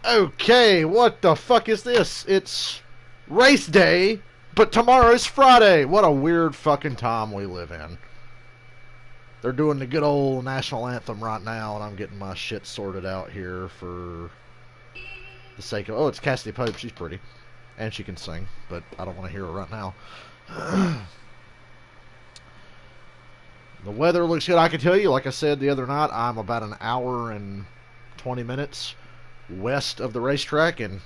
Okay, what the fuck is this? It's race day, but tomorrow's Friday. What a weird fucking time we live in. They're doing the good old national anthem right now, and I'm getting my shit sorted out here for the sake of... Oh, it's Cassidy Pope. She's pretty. And she can sing, but I don't want to hear her right now. The weather looks good. I can tell you, like I said the other night, I'm about an hour and 20 minutes west of the racetrack, and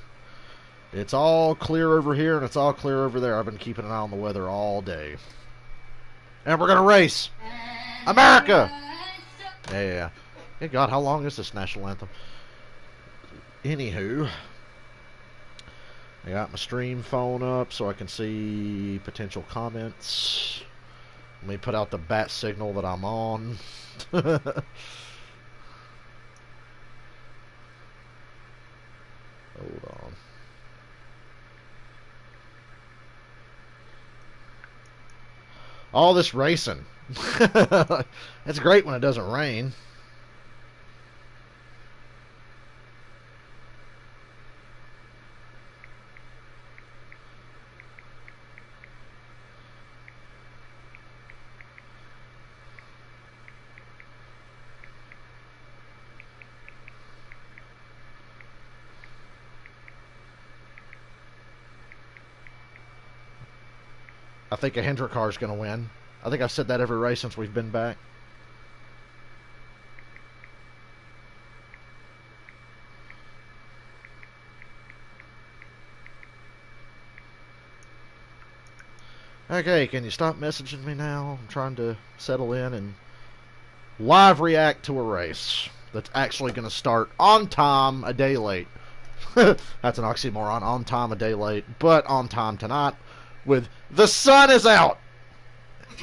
it's all clear over here and it's all clear over there. I've been keeping an eye on the weather all day. And we're going to race. America! Yeah. Good God, how long is this national anthem? Anywho, I got my stream phone up so I can see potential comments. Let me put out the bat signal that I'm on. Hold on. All this racing. It's great when it doesn't rain. I think a Hendrick car is going to win. I think I've said that every race since we've been back. Okay, can you stop messaging me now? I'm trying to settle in and live react to a race that's actually going to start on time, a day late. That's an oxymoron. On time, a day late, but on time tonight with the sun is out.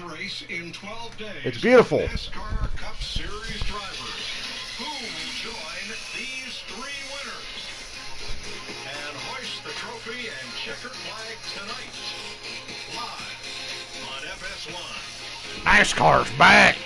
Race in 12 days. It's beautiful. NASCAR Cup Series drivers. Who will join these three winners and hoist the trophy and checkered flag tonight? Live on FS1. NASCAR's back.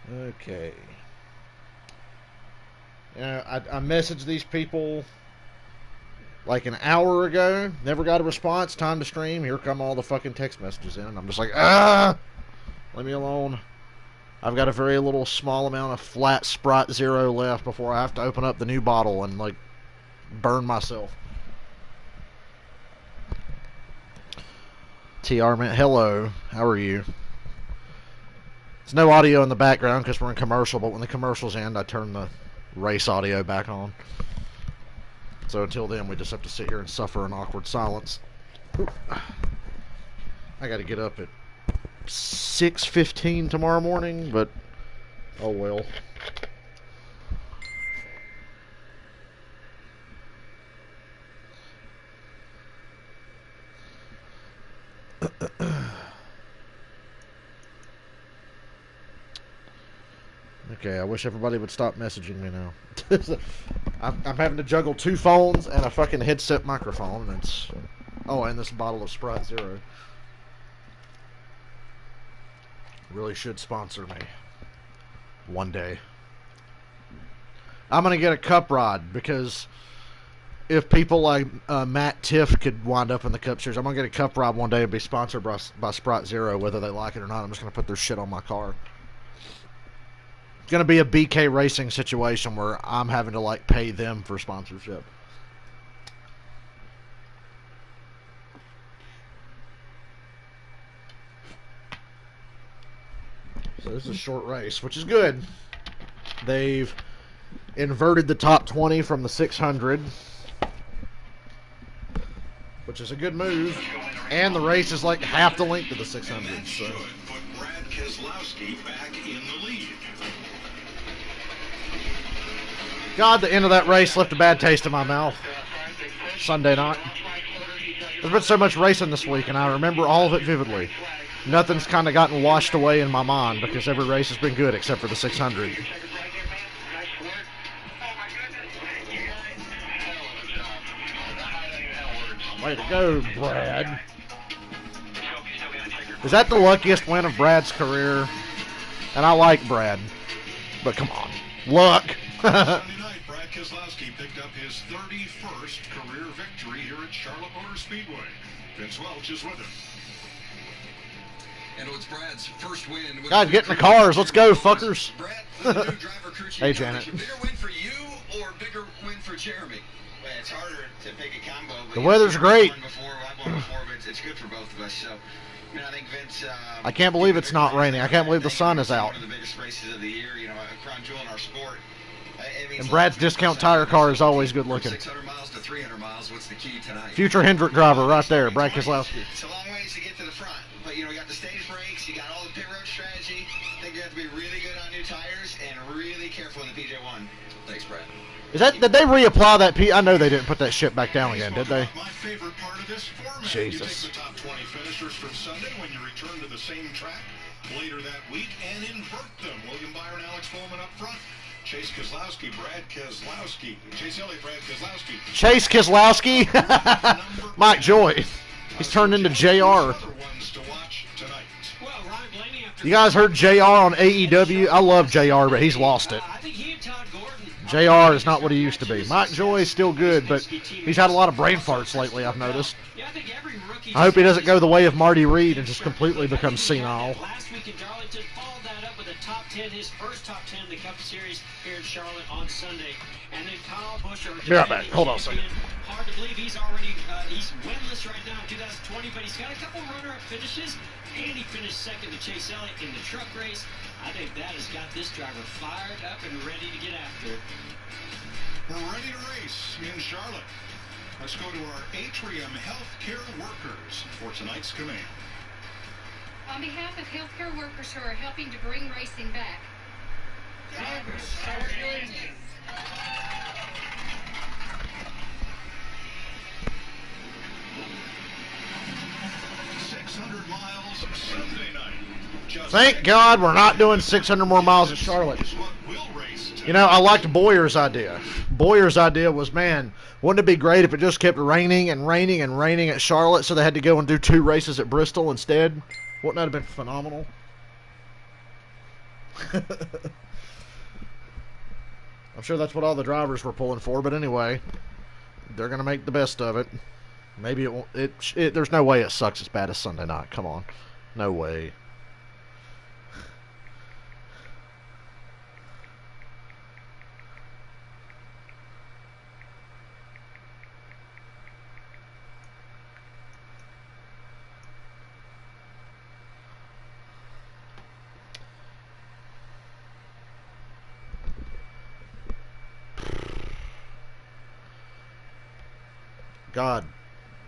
Okay. I messaged these people like an hour ago. Never got a response. Time to stream. Here come all the fucking text messages in. And I'm just like, leave me alone. I've got a very little small amount of flat Sprite Zero left before I have to open up the new bottle and like burn myself. TR meant hello. How are you? There's no audio in the background because we're in commercial, but when the commercials end, I turn the race audio back on. So until then, we just have to sit here and suffer in awkward silence. I got to get up at 6:15 tomorrow morning, but oh well. Okay, I wish everybody would stop messaging me now. I'm having to juggle two phones and a fucking headset microphone, and it's... Oh, and this bottle of Sprite Zero. Really should sponsor me. One day. I'm going to get a cup rod, because if people like Matt Tiff could wind up in the Cup Series, I'm going to get a cup rod one day and be sponsored by Sprite Zero, whether they like it or not. I'm just going to put their shit on my car. It's going to be a BK Racing situation where I'm having to like pay them for sponsorship. So this is a short race, which is good. They've inverted the top 20 from the 600. which is a good move. And the race is like half the length of the 600. So. Should put Brad Keselowski back in the lead. God, the end of that race left a bad taste in my mouth. Sunday night. There's been so much racing this week, and I remember all of it vividly. Nothing's kind of gotten washed away in my mind because every race has been good except for the 600. Way to go, Brad. Is that the luckiest win of Brad's career? And I like Brad, but come on. Luck. Sunday night, Brad Keselowski picked up his 31st career victory here at Charlotte Motor Speedway. Vince Welch is with him. And it was Brad's first win. God, get in the cars. Let's go, fuckers. Brad, with the new driver crew chief, Hey, Janet. bigger win for you or bigger win for Jeremy? Well, it's harder to pick a combo. But The weather's great. I've won before, but it's good for both of us. So, I think Vince. I can't believe it's not raining. I can't believe the sun is out. One of the biggest races of the year, a crown jewel in our sport. And Brad's discount tire car is always good looking. 600 miles to 300 miles. What's the key tonight? Future Hendrick driver right there, Brad Keselowski. It's a long ways to get to the front, but we got the stage brakes, you got all the pit road strategy. I think you have to be really good on new tires and really careful in the PJ1. Thanks, Brad. Did they reapply that I know they didn't put that shit back down again, did they? My favorite part of this format. Jesus. You take the top 20 finishers from Sunday when you return to the same track later that week and invert them. William Byron, Alex Bowman up front. Chase Keselowski, Brad Keselowski. Chase Elliott, Brad Keselowski. Chase Keselowski? Mike Joy. He's turned into JR. You guys heard JR on AEW? I love JR, but he's lost it. JR is not what he used to be. Mike Joy is still good, but he's had a lot of brain farts lately, I've noticed. I hope he doesn't go the way of Marty Reed and just completely become senile. Last week in Darlington, followed that up with a top 10, his first top 10 in the Cup Series here in Charlotte on Sunday. And then Kyle Busch, Be right back. Hold on a second. Hard to believe he's already he's winless right now in 2020, but he's got a couple runner-up finishes, and he finished second to Chase Elliott in the truck race. I think that has got this driver fired up and ready to get after it. We're ready to race in Charlotte. Let's go to our Atrium Healthcare workers for tonight's command. On behalf of healthcare workers who are helping to bring racing back, drivers, start your engines. 600 miles Sunday night. Thank God we're not doing 600 more miles at Charlotte. I liked Boyer's idea. Boyer's idea was, man, wouldn't it be great if it just kept raining and raining and raining at Charlotte so they had to go and do 2 races at Bristol instead? Wouldn't that have been phenomenal? I'm sure that's what all the drivers were pulling for, but anyway, they're going to make the best of it. Maybe it won't. There's no way it sucks as bad as Sunday night. Come on. No way. God.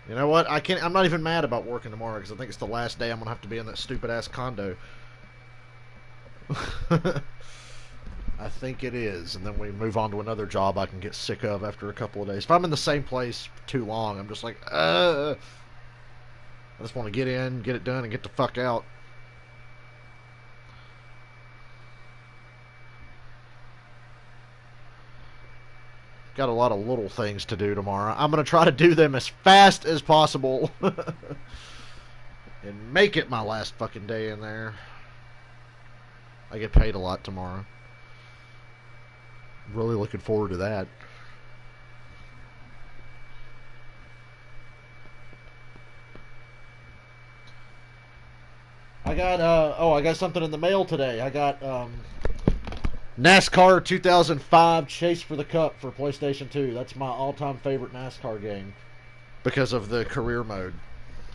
You know what? I'm not even mad about working tomorrow because I think it's the last day I'm going to have to be in that stupid-ass condo. I think it is. And then we move on to another job I can get sick of after a couple of days. If I'm in the same place too long, I'm just like, I just want to get in, get it done, and get the fuck out. Got a lot of little things to do tomorrow. I'm going to try to do them as fast as possible. And make it my last fucking day in there. I get paid a lot tomorrow. Really looking forward to that. I got, I got something in the mail today. I got, NASCAR 2005 Chase for the Cup for PlayStation 2. That's my all-time favorite NASCAR game because of the career mode.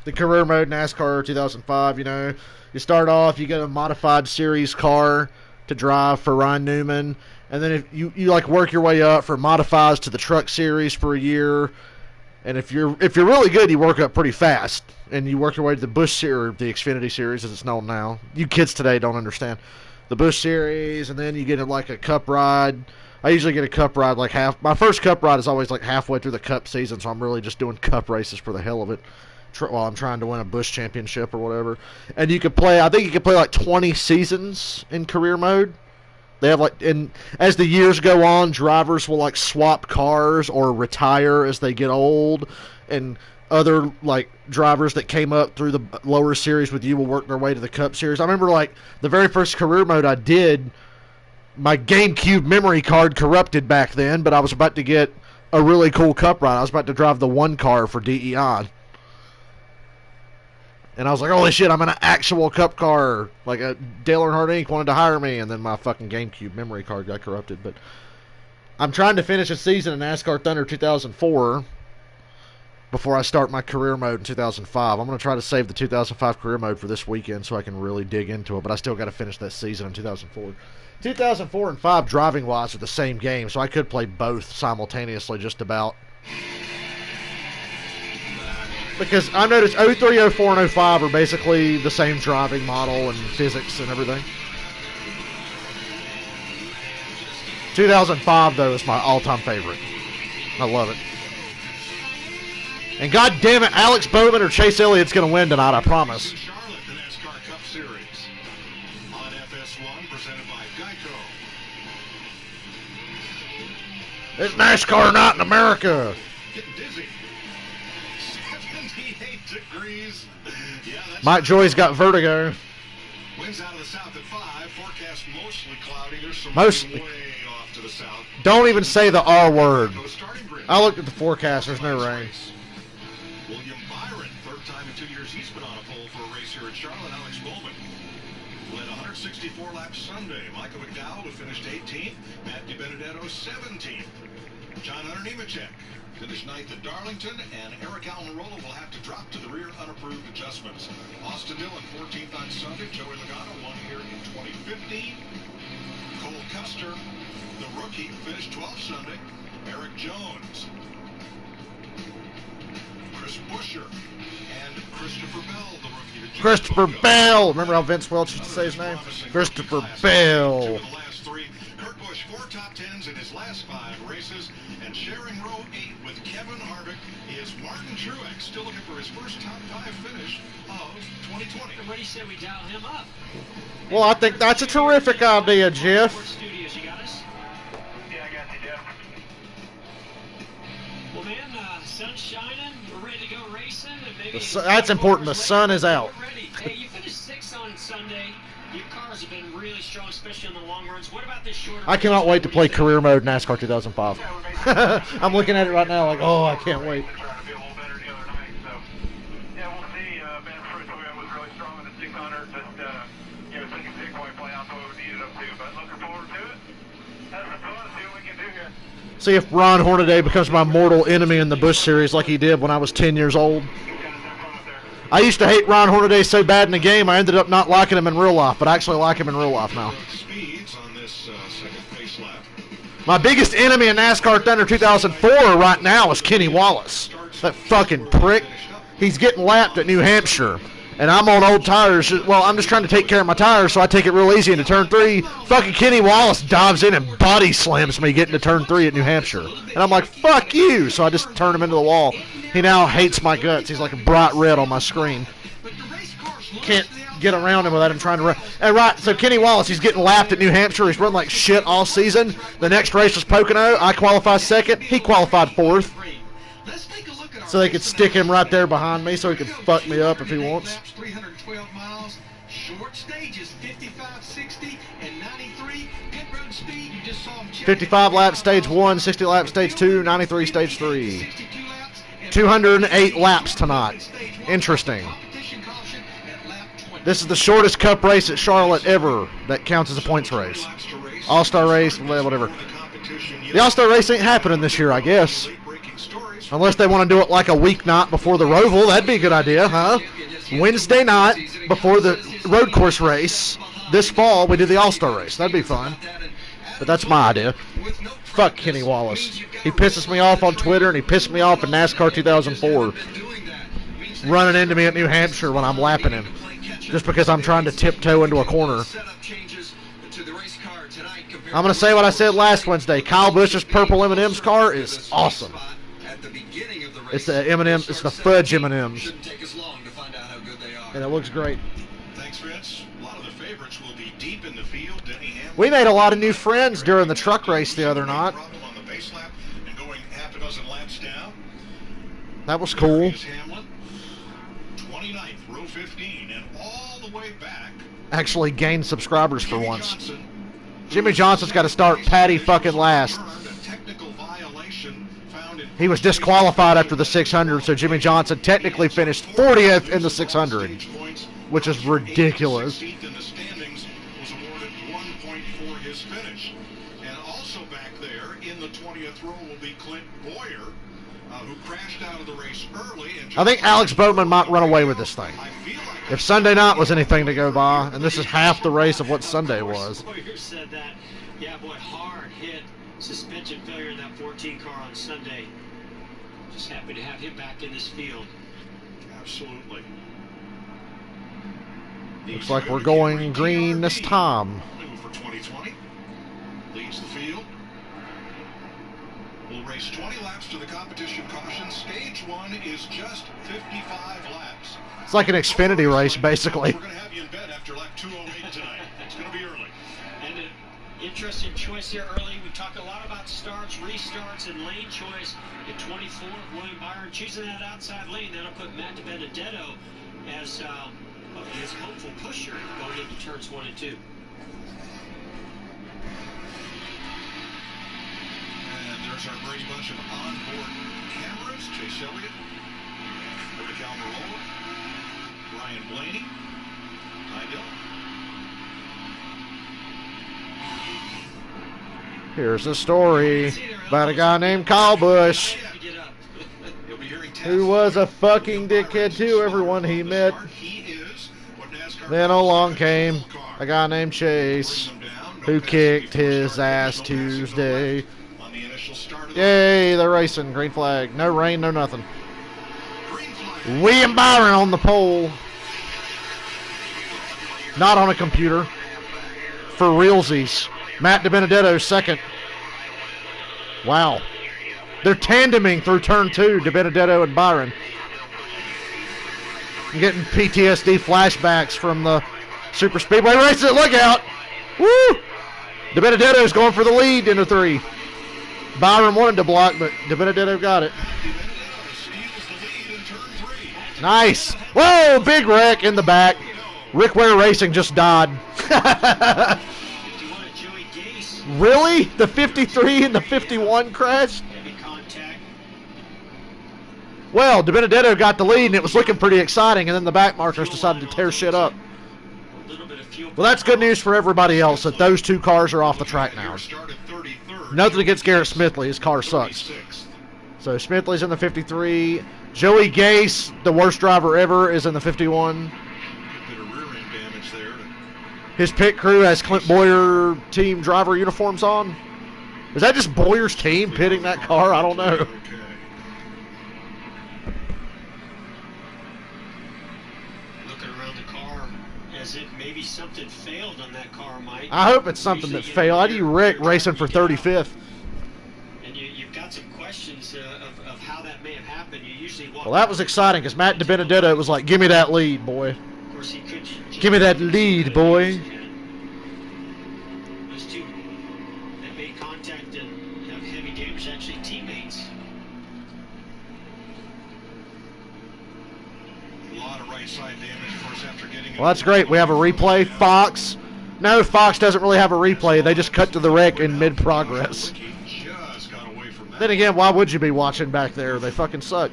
The career mode NASCAR 2005, you start off, you get a modified series car to drive for Ryan Newman, and then if you like work your way up for modifies to the truck series for a year, And if you're really good, you work up pretty fast, and you work your way to the Busch Series, or the Xfinity Series as it's known now. You kids today don't understand the Busch Series, and then you get like a Cup ride. I usually get a Cup ride like half. My first Cup ride is always like halfway through the Cup season, so I'm really just doing Cup races for the hell of it, while I'm trying to win a Busch Championship or whatever. And you could play. I think you could play like 20 seasons in career mode. They have like, and as the years go on, drivers will like swap cars or retire as they get old, and other like drivers that came up through the lower series with you will work their way to the Cup Series. I remember like the very first career mode I did, my GameCube memory card corrupted back then, but I was about to get a really cool Cup ride. I was about to drive the one car for DEI. And I was like, holy shit, I'm in an actual Cup car. Like, Dale Earnhardt Inc. wanted to hire me, and then my fucking GameCube memory card got corrupted. But I'm trying to finish a season in NASCAR Thunder 2004 before I start my career mode in 2005. I'm going to try to save the 2005 career mode for this weekend so I can really dig into it, but I still got to finish that season in 2004. 2004 and 5 driving-wise are the same game, so I could play both simultaneously just about. Because I noticed 03, 04, and 05 are basically the same driving model and physics and everything. 2005, though, is my all-time favorite. I love it. And god damn it, Alex Bowman or Chase Elliott's going to win tonight, I promise. Charlotte, the NASCAR Cup Series on FS1, presented by Geico. It's NASCAR night in America. Getting dizzy. 78 degrees. Yeah, that's Mike Joy's got vertigo. winds out of the south at 5. Forecast mostly cloudy. There's some Mostly. rain way off to the south. Don't even say the R word. No starting grid. I looked at the forecast. There's no rain. William Byron, third time in 2 years he's been on a pole for a race here at Charlotte. Alex Bowman led 164 laps Sunday. Michael McDowell, who finished 18th. Matt DiBenedetto, 17th. John Hunter Nemechek finished 9th at Darlington, and Eric Almirola will have to drop to the rear unapproved adjustments. Austin Dillon, 14th on Sunday. Joey Logano won here in 2015. Cole Custer, the rookie, finished 12th Sunday. Eric Jones, Chris Buescher, and Christopher Bell, the rookie. that just Christopher spoke of. Bell. Remember how Vince Welch used to say his name? Christopher Bell. 2 of the last 3. Kurt Busch, 4 top 10s in his last 5 races. And sharing row 8 with Kevin Harvick is Martin Truex, still looking for his first top 5 finish of 2020. What do you say we dial him up? Well, I think that's a terrific idea, Jeff. Studios, you got us? Yeah, I got you, Jeff. Well, man, sun's shining. We're ready to go racing. And maybe That's important. The sun is out. We're ready. Hey, you finished 6th on Sunday. Your cars have been really strong, especially on the long runs. What about this shorter? I cannot wait to play career mode NASCAR 2005. I'm looking at it right now like, oh, I can't wait. Trying to be a little better the other night, so yeah, we'll see. Ben Fruto was really strong in the 600. Just took a big point play out the way we needed him to. But looking forward to it. Have some fun. See what we can do here. See if Ron Hornaday becomes my mortal enemy in the Busch Series like he did when I was 10 years old. I used to hate Ron Hornaday so bad in the game, I ended up not liking him in real life, but I actually like him in real life now. Speeds on this second pace lap. My biggest enemy in NASCAR Thunder 2004 right now is Kenny Wallace. That fucking prick. He's getting lapped at New Hampshire. And I'm on old tires. Well, I'm just trying to take care of my tires, so I take it real easy into turn 3. Fucking Kenny Wallace dives in and body slams me getting to turn 3 at New Hampshire. And I'm like, fuck you. So I just turn him into the wall. He now hates my guts. He's like a bright red on my screen. Can't get around him without him trying to run. And right, so Kenny Wallace, he's getting lapped at New Hampshire. He's run like shit all season. The next race was Pocono. I qualified 2nd. He qualified 4th. So they could stick him right there behind me so he could fuck me up if he wants. 312 miles, short stages, 55, 60, and 93. Pit road speed, you just saw him check. 55 laps stage 1, 60 laps stage 2, 93 stage 3. 62 laps, and 208 laps tonight. Interesting. This is the shortest Cup race at Charlotte ever that counts as a points race. All-Star race, whatever. The All-Star race ain't happening this year, I guess. Unless they want to do it like a weeknight before the Roval. That'd be a good idea, huh? Wednesday night before the road course race this fall, we do the All-Star race. That'd be fun. But that's my idea. Fuck Kenny Wallace. He pisses me off on Twitter, and he pissed me off in NASCAR 2004, running into me at New Hampshire when I'm lapping him, just because I'm trying to tiptoe into a corner. I'm going to say what I said last Wednesday. Kyle Busch's purple M&M's car is awesome. It's the M&M, it's the fudge M&M's, and it looks great. Thanks, Vince. A lot of the favorites will be deep in the field. Denny Hamlin. We made a lot of new friends during the truck race the other night. Problem on the base lap and going half a dozen laps down. That was cool. There is Hamlin, 29th, row 15, and all the way back. Actually gained subscribers for Jimmy once. Johnson, Jimmy Johnson's got to start Patty fucking last. a technical violation found in He was disqualified after the 600, so Jimmy Johnson technically finished 40th in the 600, which is ridiculous. 16th in the standings, was awarded 1 point for his finish. And also back there in the 20th row will be Clint Boyer, who crashed out of the race early. And I think Alex Bowman might run away with this thing. I feel like If Sunday night was anything to go by, and this is half the race of what Sunday was. Boyer said that. Yeah, boy, hard hit suspension failure in that 14 car on Sunday. Just happy to have him back in this field. absolutely. Looks like we're going green this time. New for 2020. Leads the field. We'll race 20 laps to the competition caution. Stage 1 is just 55 laps. It's like an Xfinity race, basically. We're going to have you in bed after lap 208 tonight. It's going to be early. And an interesting choice here early. We talk a lot about starts, restarts, and lane choice. At 24, William Byron choosing that outside lane. That'll put Matt DiBenedetto as his hopeful pusher going into turns 1 and 2. And there's our Brady Bunch of onboard cameras. Chase Elliott, Rick Almirola, Ryan Blaney, Ty Dillon. Here's a story about a guy named Kyle Busch, You'll be hearing who was a fucking dickhead to everyone he met. He is what NASCAR Then along came a guy named Chase, who kicked his ass Tuesday. on the initial start of the Yay, they're racing. Green flag. No rain, no nothing. green flag. William Byron on the pole. Not on a computer. For realsies. Matt DiBenedetto second. Wow. They're tandeming through turn 2, DiBenedetto and Byron. I'm getting PTSD flashbacks from the Super Speedway races. Look out. Woo! DiBenedetto's going for the lead into 3. Byron wanted to block, but DiBenedetto got it. Steals the lead in turn 3. Nice. Whoa, big wreck in the back. Rick Ware Racing just died. 51 Joey Gase. Really? The 53 and the 51 crashed? Heavy contact. Well, DiBenedetto got the lead, and it was looking pretty exciting, and then the back markers decided to tear shit up. A little bit of fuel. Well, that's good news for everybody else that those 2 cars are off the track now. Started 33rd. Nothing against Garrett Smithley. His car sucks. 36th. So Smithley's in the 53. Joey Gase, the worst driver ever, is in the 51. Bit of rear end damage there. His pit crew has Clint Boyer team driver uniforms on. Is that just Boyer's team pitting that car? I don't know. Okay. Looking around the car as if maybe something failed on that car, Mike. I hope it's something that failed. How do you Rick racing for 35th? And you've got some questions of how that may have happened. You usually walk. Well, that was exciting because Matt DiBenedetto was like, "Give me that lead, boy. Of course, he could. Give me that lead, boy." Those two that made contact and have heavy damage, actually teammates. A lot of right side damage, of course, after getting. Well, that's great. We have a replay. Fox. No, Fox doesn't really have a replay. They just cut to the wreck in mid-progress. He just got away from that. Then again, why would you be watching back there? They fucking suck.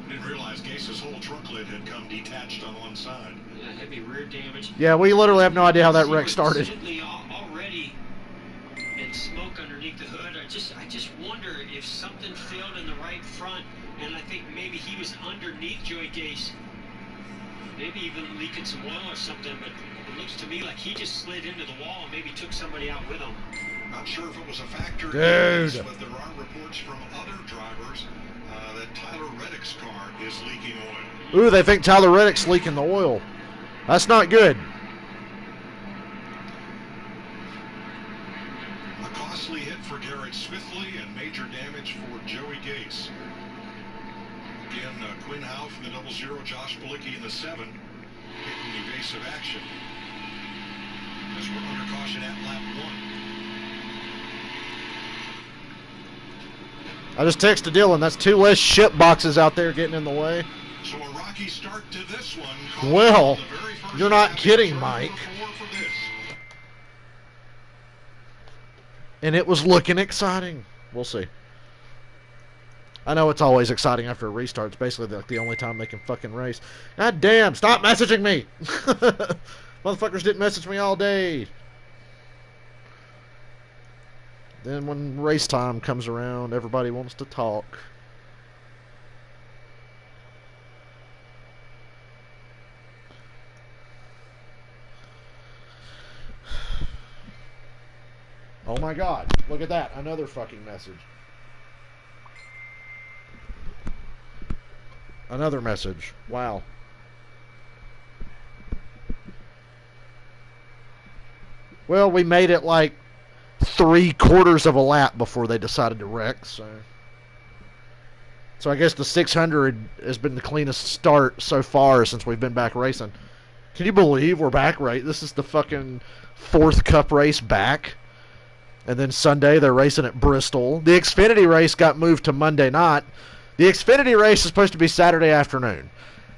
Didn't realize Gase's whole trunk lid had come detached on one side. Yeah, heavy rear damage. Yeah, we literally have no idea how that wreck started. Simply already in smoke underneath the hood. I just wonder if something failed in the right front, and I think maybe he was underneath Joey Gase. Maybe even leaking some oil or something, but it looks to me like he just slid into the wall and maybe took somebody out with him. Not sure if it was a factor, in Dude. this, but there are reports from other drivers that Tyler Reddick's car is leaking oil. Ooh, they think Tyler Reddick's leaking the oil. That's not good. A costly hit for Garrett Smithley and major damage for Joey Gase. Again, Quinn Howe from the 00, Josh Balicki in the 7, hitting evasive action. As we're under caution at lap 1. I just texted Dylan. That's 2 less ship boxes out there getting in the way. So a rocky start to this one. Well, The very first you're not lap, kidding, turn Mike. number 4 for this. And it was looking exciting. We'll see. I know it's always exciting after a restart. It's basically like the only time they can fucking race. God damn, stop messaging me! Motherfuckers didn't message me all day. Then when race time comes around, everybody wants to talk. Oh my god, look at that. Another fucking message. Another message. Wow. Well, we made it like 3/4 of a lap before they decided to wreck, so I guess the 600 has been the cleanest start so far since we've been back racing. Can you believe we're back right? This is the fucking 4th Cup race back. And then Sunday they're racing at Bristol. The Xfinity race got moved to Monday night. The Xfinity race is supposed to be Saturday afternoon.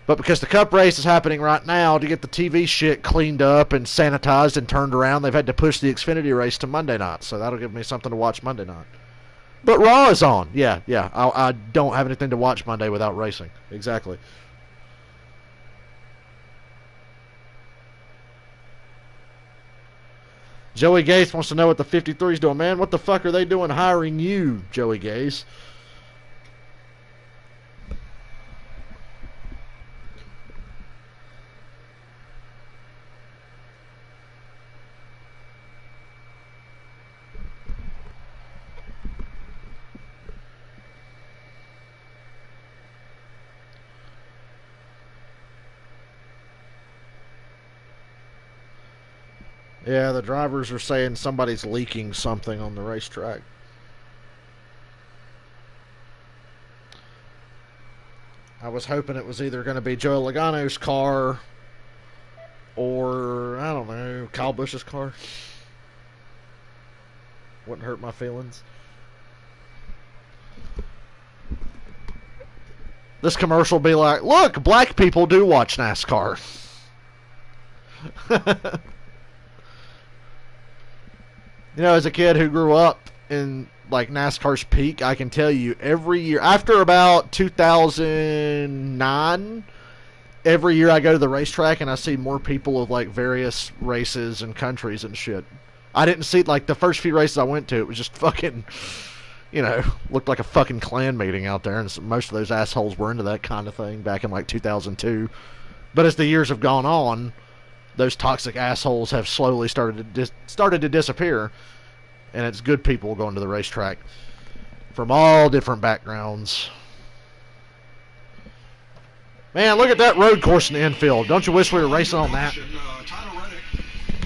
But because the Cup race is happening right now, to get the TV shit cleaned up and sanitized and turned around, they've had to push the Xfinity race to Monday night. So that'll give me something to watch Monday night. But Raw is on. Yeah. I don't have anything to watch Monday without racing. Exactly. Joey Gase wants to know what the 53's doing. Man, what the fuck are they doing hiring you, Joey Gase? Yeah, the drivers are saying somebody's leaking something on the racetrack. I was hoping it was either going to be Joe Logano's car or, I don't know, Kyle Busch's car. Wouldn't hurt my feelings. This commercial will be like, look, black people do watch NASCAR. You know, as a kid who grew up in like NASCAR's peak, I can tell you every year, after about 2009, every year I go to the racetrack and I see more people of like various races and countries and shit. I didn't see, like, the first few races I went to, it was just fucking, you know, looked like a fucking Klan meeting out there, and most of those assholes were into that kind of thing back in like 2002. But as the years have gone on, those toxic assholes have slowly started to disappear, and it's good people going to the racetrack from all different backgrounds. Man, look at that road course in the infield. Don't you wish we were racing on that? Tyler Reddick,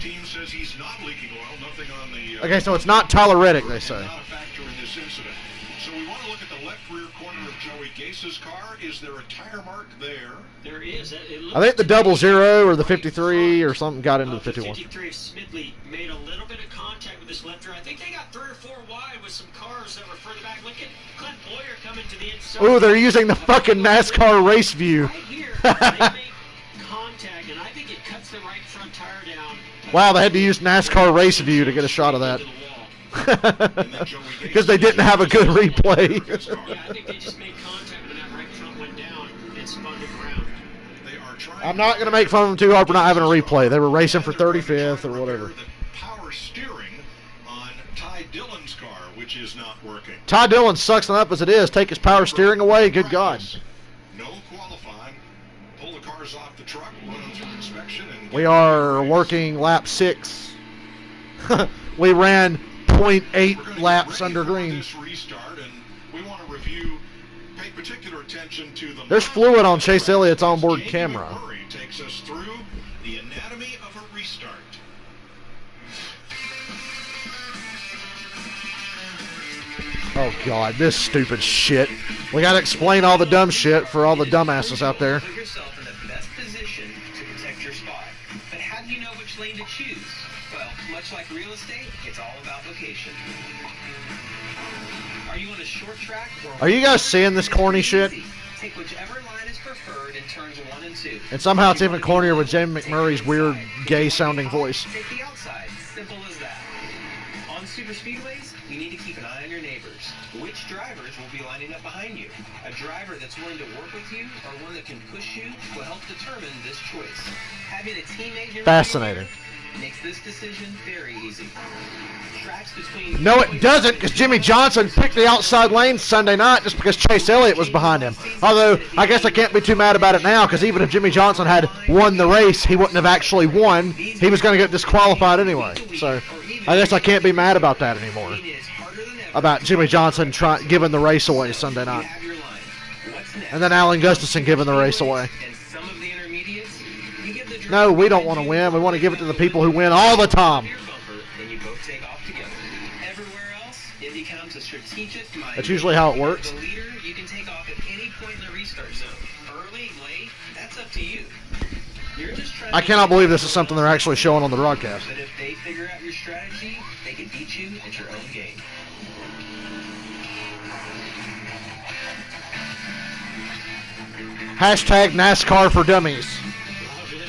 team says he's not leaking oil. Nothing on the. Okay, so it's not Tyler Reddick, they say. Not a factor in this incident. So we want to look at the left rear corner of Joey Gase's car. Is there a tire mark there? There is. I think the 00 or the 53 or something got into the 51. 53 Smidley made a little bit of contact with this left rear. I think they got 3 or 4 wide with some cars that were further back. Look at Clint Boyer coming to the inside. Ooh, they're using the fucking NASCAR race view. Right here, they make contact, and I think it cuts the right front tire down. Wow, they had to use NASCAR race view to get a shot of that. Because they didn't have a good replay. Yeah, I think they just made contact when that right front went down and spun it around. I'm not going to make fun of them too hard for not having a replay. They were racing for 35th or whatever. Power steering on Ty Dillon's car, which is not working. Ty Dillon sucks enough as it is. Take his power steering away. Good God. No qualifying. Pull the car cars off the truck, run them through inspection, and We are working lap 6. We ran we're gonna 0.8 get laps ready under for green. this restart, and we want to review, pay particular attention to the. There's fluid on Chase Elliott's onboard camera. Murray takes us through the anatomy of a restart. Oh god, this stupid shit. We gotta explain all the dumb shit for all the dumbasses out there. Put yourself in the best position to protect your spot. But how do you know which lane to choose? Well, much like real estate, it's all about location. Are you on a short track or Are you guys seeing this corny shit? Take whichever line is preferred in turns 1 and 2. And somehow it's even cornier with Jamie McMurray's weird, gay-sounding voice. Take the outside. Simple as that. On super speedways, you need to keep an eye on your neighbors. Which drivers will be lining up behind you? A driver that's willing to work with you or one that can push you will help determine this choice. Having a teammate here Fascinating. makes this decision very easy. Tracks between No, it doesn't, because Jimmy Johnson picked the outside lane Sunday night just because Chase Elliott was behind him. Although, I guess I can't be too mad about it now, because even if Jimmy Johnson had won the race, he wouldn't have actually won. He was going to get disqualified anyway. So, I guess I can't be mad about that anymore. About Jimmy Johnson giving the race away Sunday night. And then Alan Gustafson giving the race away. No, we don't want to win. We want to give it to the people who win all the time. That's usually how it works. The leader, you can take off at any point in the restart zone. Early, late, that's up to you. You're just trying I cannot believe this is something they're actually showing on the broadcast. But if they figure out your strategy, they can beat you at your own game. Hashtag NASCAR for Dummies. Love it.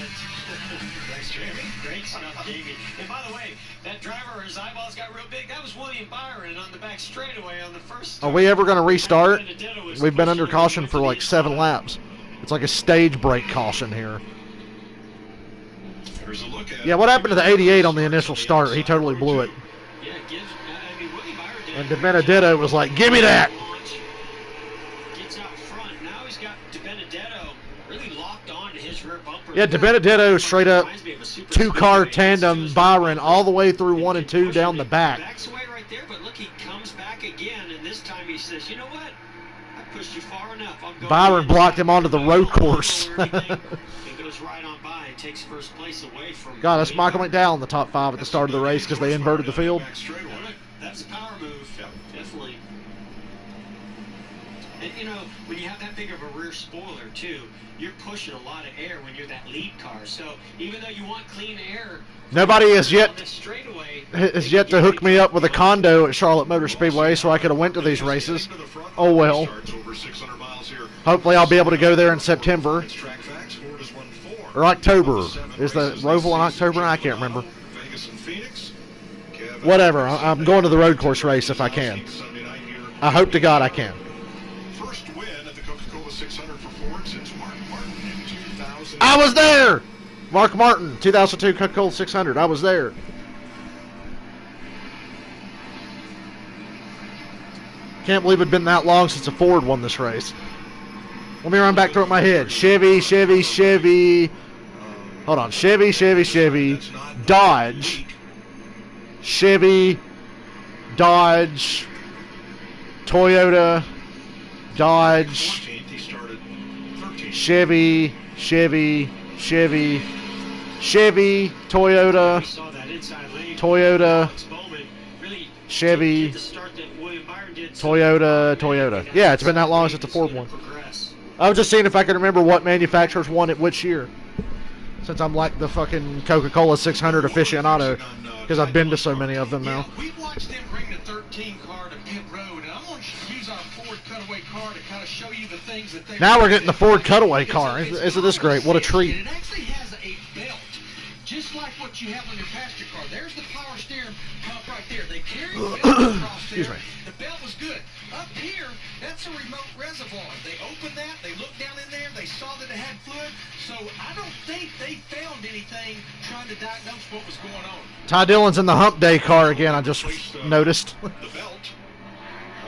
Thanks, Jamie. Great stuff, Jamie. And by the way, that driver, his eyeballs got real big. That was William Byron on the back straightaway on the first. Are we ever going to restart? We've been under caution for like 7 laps. It's like a stage break caution here. Here's a look at Yeah, what happened to the 88 on the initial start? He totally blew it. Yeah, I mean, William Byron did. And DiBenedetto was like, give me that. Gets out front. Now he's got DiBenedetto really locked on to his rear bumper. Yeah, DiBenedetto straight up 2-car tandem Byron all the way through 1 and 2 down the back. Backs away right there, but look, he comes back again, and this time he says, you know what? I pushed you far enough. I'm going Byron in. blocked him onto the road course. It goes right on by and takes first place away from. God, that's Michael McDowell in the top 5 at the start of the race because they inverted the field. That's a power move. Definitely. And you know, when you have that big of a rear spoiler too, you're pushing a lot of air when you're that lead car. So even though you want clean air, Nobody has yet on the straightaway, to hook me up with a condo at Charlotte Motor Speedway so I could have went to these races. Oh well. Hopefully I'll be able to go there in September. Or October. Is the Roval in October? I can't remember. Whatever. I'm going to the road course race if I can. I hope to God I can. First win at the Coca-Cola 600 for Ford since Mark Martin in 2000. I was there! Mark Martin, 2002 Coca-Cola 600. I was there. Can't believe it'd been that long since a Ford won this race. Let me run back through it in my head. Chevy. Hold on. Chevy. Dodge. Chevy. Dodge. Toyota. Dodge. Chevy. Toyota. Toyota. Chevy. Toyota. Yeah, it's been that long since the Ford won. I was just seeing if I could remember what manufacturers won it which year. Since I'm like the fucking Coca-Cola 600 aficionado. Because I've been to so many of them now. We watched them bring the 13 car to pit road, and I'm going to use our Ford Cutaway car to kind of show you the things that they... Now we're getting the Ford Cutaway car. Isn't this great? What a treat. It actually has a belt, just like what you have on your passenger car. There's the power steering pump right there. They carry the belt across there. Excuse me. The belt was good. Up here, that's a remote reservoir. They opened that, they looked down in there, they saw that it had fluid. So I don't think they found anything trying to diagnose what was going on. Ty Dillon's in the Hump Day car again, I just noticed.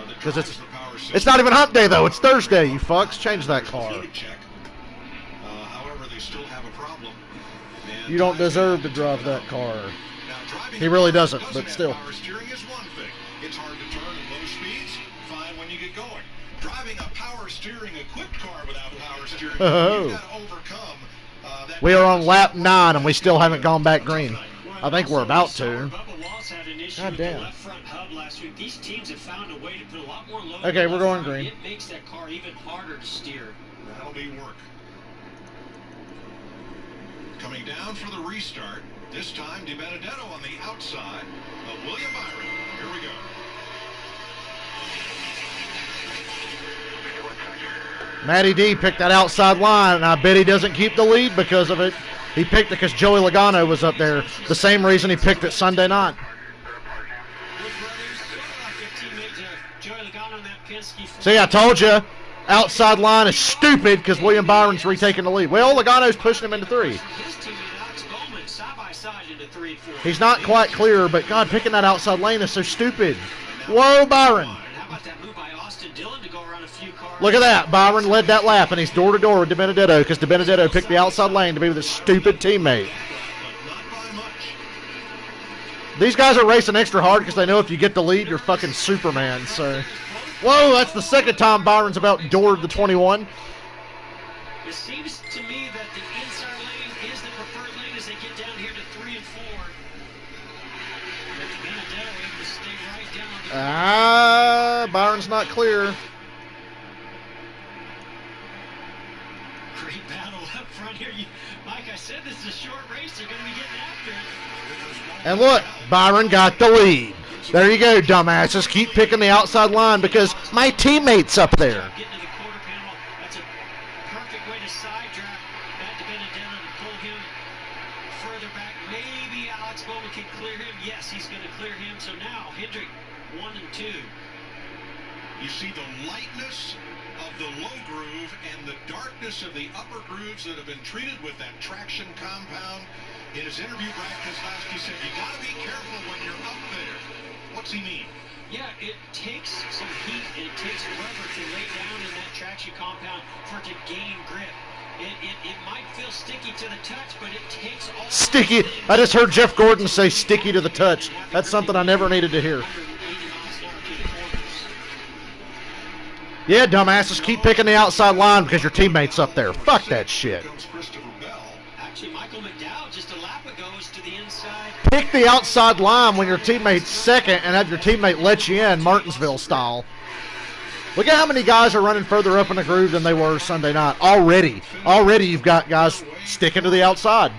Because it's not even Hump Day, though. It's Thursday, you fucks. Change that car. You don't deserve to drive that car. Now, driving He really a car doesn't, that but have still. Power steering is one thing. It's hard to turn at low speeds. Fine when you get going. Driving a power steering equipped car without power steering, Oh. you've got to overcome that. We are on lap 9 and we still haven't gone back green. I think we're about to. God damn. These teams have found a way to put a lot more load. Okay, we're going green. It makes that car even harder to steer. That'll be work. Coming down for the restart. This time, DiBenedetto on the outside of William Byron. Here we go. Matty D picked that outside line, and I bet he doesn't keep the lead because of it. He picked it because Joey Logano was up there. The same reason he picked it Sunday night. See, I told you, outside line is stupid because William Byron's retaking the lead. Well, Logano's pushing him into 3. He's not quite clear, but God, picking that outside lane is so stupid. Whoa, Byron. Look at that. Byron led that lap, and he's door-to-door with DiBenedetto because DiBenedetto picked the outside lane to be with his stupid teammate. These guys are racing extra hard because they know if you get the lead, you're fucking Superman. So, whoa, that's the second time Byron's about doored the 21. It seems to me that the inside lane is the preferred lane as they get down here to 3 and 4. But DiBenedetto able to stay right down. Byron's not clear. Great battle up front here. Like I said, this is a short race. They're going to be getting after it. And look, Byron got the lead. There you go, dumbasses. Keep picking the outside line because my teammate's up there. Getting to the quarter panel. That's a perfect way to side draft Matt DiBenedetto to pull him further back. Maybe Alex Bowman can clear him. Yes, he's going to clear him. So now, Hendrick, 1 and 2. You see the lightness of the low groove and the darkness of the upper grooves that have been treated with that traction compound. In his interview, Brad Keselowski said, you got to be careful when you're up there. What's he mean? Yeah, it takes some heat and it takes rubber to lay down in that traction compound for it to gain grip. It might feel sticky to the touch, but it takes all... Sticky. I just heard Jeff Gordon say sticky to the touch. That's something I never needed to hear. Yeah, dumbasses, keep picking the outside line because your teammate's up there. Fuck that shit. Actually, Michael McDowell just a lap ago was to the inside. Pick the outside line when your teammate's second and have your teammate let you in, Martinsville style. Look at how many guys are running further up in the groove than they were Sunday night. Already you've got guys sticking to the outside,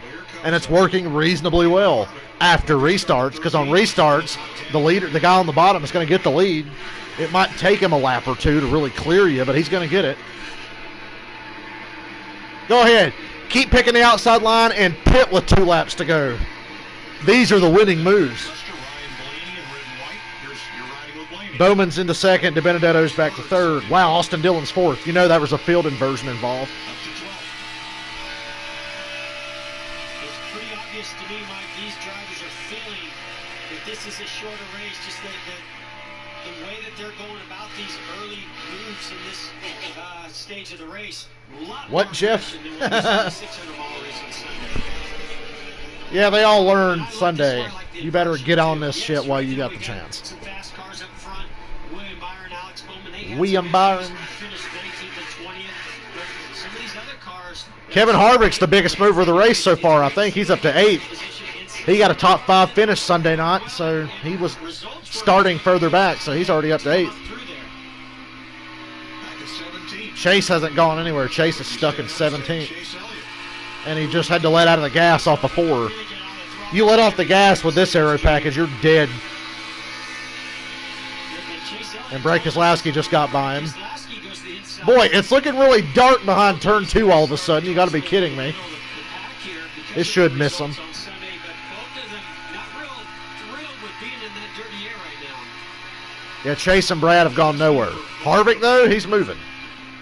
and it's working reasonably well after restarts because on restarts, the guy on the bottom is going to get the lead. It might take him a lap or two to really clear you, but he's going to get it. Go ahead. Keep picking the outside line and pit with 2 laps to go. These are the winning moves. Bowman's into second. DiBenedetto's back to third. Wow, Austin Dillon's fourth. You know there was a field inversion involved. It's pretty obvious to me, Mike, these drivers are feeling that this is a shorter race. Just the way that they're going about these early moves in this stage of the race. What, Jeff? Yeah, they all learned Sunday. You better get on this shit while you got the chance. Some fast cars up front. William Byron, Alex Bowman. William Byron. Finished 19th and 20th. But some of these other cars. Kevin Harvick's the biggest mover of the race so far, I think. He's up to 8th. He got a top 5 finish Sunday night, so he was starting further back, so he's already up to 8th. Chase hasn't gone anywhere. Chase is stuck in 17th. And he just had to let out of the gas off of 4. You let off the gas with this aero package, you're dead. And Brad Keselowski just got by him. Boy, it's looking really dark behind turn 2 all of a sudden. You got to be kidding me. It should miss him. Yeah, Chase and Brad have gone nowhere. Harvick, though, he's moving.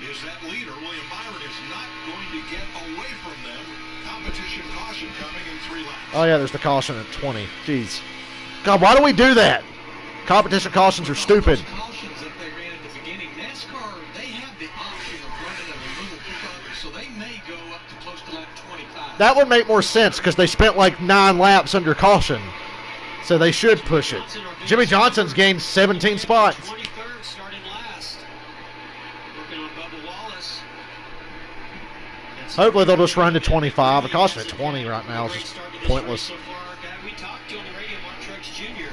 Is that leader, William Byron, is not going to get away from them. Competition caution coming in 3 laps. Oh, yeah, there's the caution at 20. Jeez. God, why do we do that? Competition cautions are stupid. Cautions that they ran at the beginning. NASCAR, they have the option of running a little quicker, so they may go up to close to lap 25. That would make more sense because they spent like 9 laps under caution. So they should push it. Jimmy Johnson's gained 17 spots. 23rd starting last. Working on Bubba Wallace. Hopefully they'll just run to 25. A caution at 20 right now is just pointless. So far, guy we talked to on the radio, Mark Truex Jr.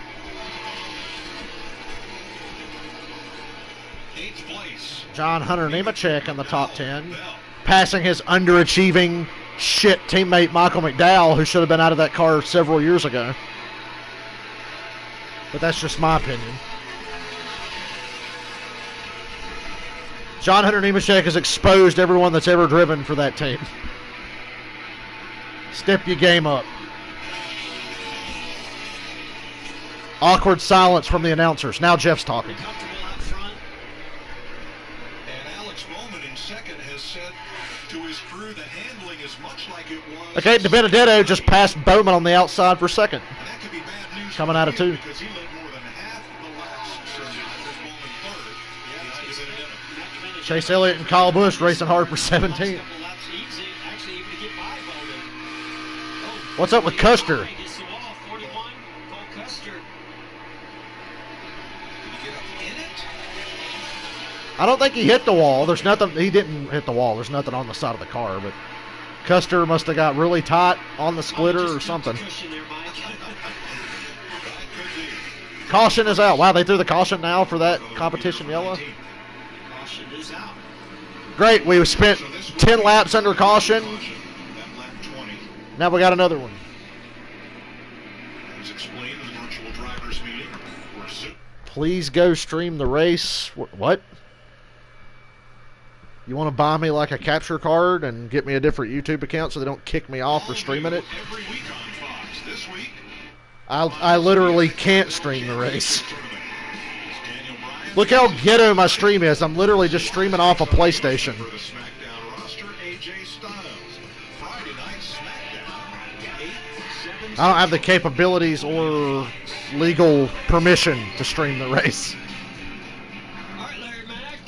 8th place. John Hunter Nemechek in the top 10. Passing his underachieving shit teammate Michael McDowell, who should have been out of that car several years ago. But that's just my opinion. John Hunter Nemechek has exposed everyone that's ever driven for that team. Step your game up. Awkward silence from the announcers. Now Jeff's talking. Comfortable out front. And Alex Bowman in second has said to his crew the handling is much like it was. Okay, DiBenedetto just passed Bowman on the outside for second. And that could be bad news Coming for out of him 2. because he led more than half the laps. So there's Bowman third. Behind DiBenedetto. Chase Elliott and Kyle Busch racing hard for 17. What's up with Custer? Did he get up in it? I don't think he hit the wall. There's nothing. He didn't hit the wall. There's nothing on the side of the car, but Custer must have got really tight on the splitter or something. Caution is out. Wow, they threw the caution now for that competition yellow. Caution is out. Great. We spent 10 laps under caution. That lap 20. Now we got another one. As explained in the virtual drivers meeting, we're Please go stream the race. What? You want to buy me like a capture card and get me a different YouTube account so they don't kick me off for streaming it? every week on Fox. This week, I literally can't stream the race. Daniel Bryan Look how ghetto my stream is. I'm literally just streaming off a PlayStation. for the SmackDown roster, AJ Styles. Friday night SmackDown, 8, 7, I don't have the capabilities or legal permission to stream the race. All right, Larry Mack.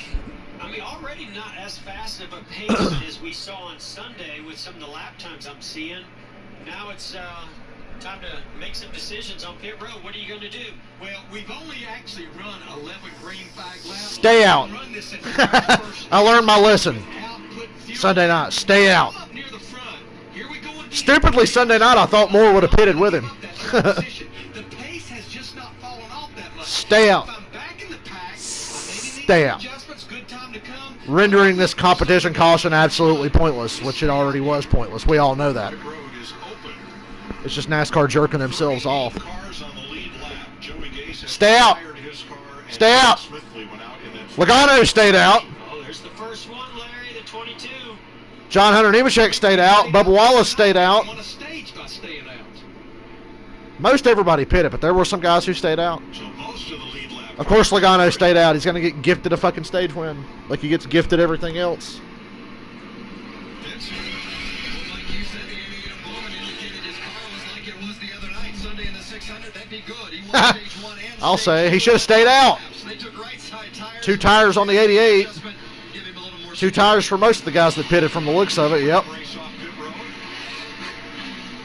I mean, already not as fast of a pace as we saw on Sunday with some of the lap times I'm seeing. Now it's time to make some decisions on pit road. What are you going to do? Well, we've only actually run 11 green flag laps. Stay out. Run this entire first I learned my lesson. output fuel. Sunday night, stay out. Up near the front. Here we go again. Stupidly, Sunday night, I thought Moore would have pitted with him. The pace has just not fallen off that much. Stay out. If I'm back in the pack, I maybe need Stay some out. adjustments. Good time to come. Rendering this competition caution absolutely pointless, which it already was pointless. We all know that. pit road is open. It's just NASCAR jerking themselves off. Cars on the lead lap. Joey Gase has Stay out. fired his car, and Stay out. Smithly went out in that Logano stayed out. Oh, there's the first one, Larry, the 22. John Hunter Nemechek stayed out. Bubba Wallace stayed out. On a stage by staying out. Most everybody pitted, but there were some guys who stayed out. So most of the lead lap. Of course, Logano stayed out. He's going to get gifted a fucking stage win, like he gets gifted everything else. Vince, like you said, Andy, Bowman indicated his car was like it was the other night, Sunday in the 600. That'd be good. He won stage 1 and I'll stage say he 2. should have stayed out. They took right side tires. 2 tires on the 88. Adjustment, give him a little more 2 tires for most of the guys that pitted from the looks of it. Yep. Race off pit road.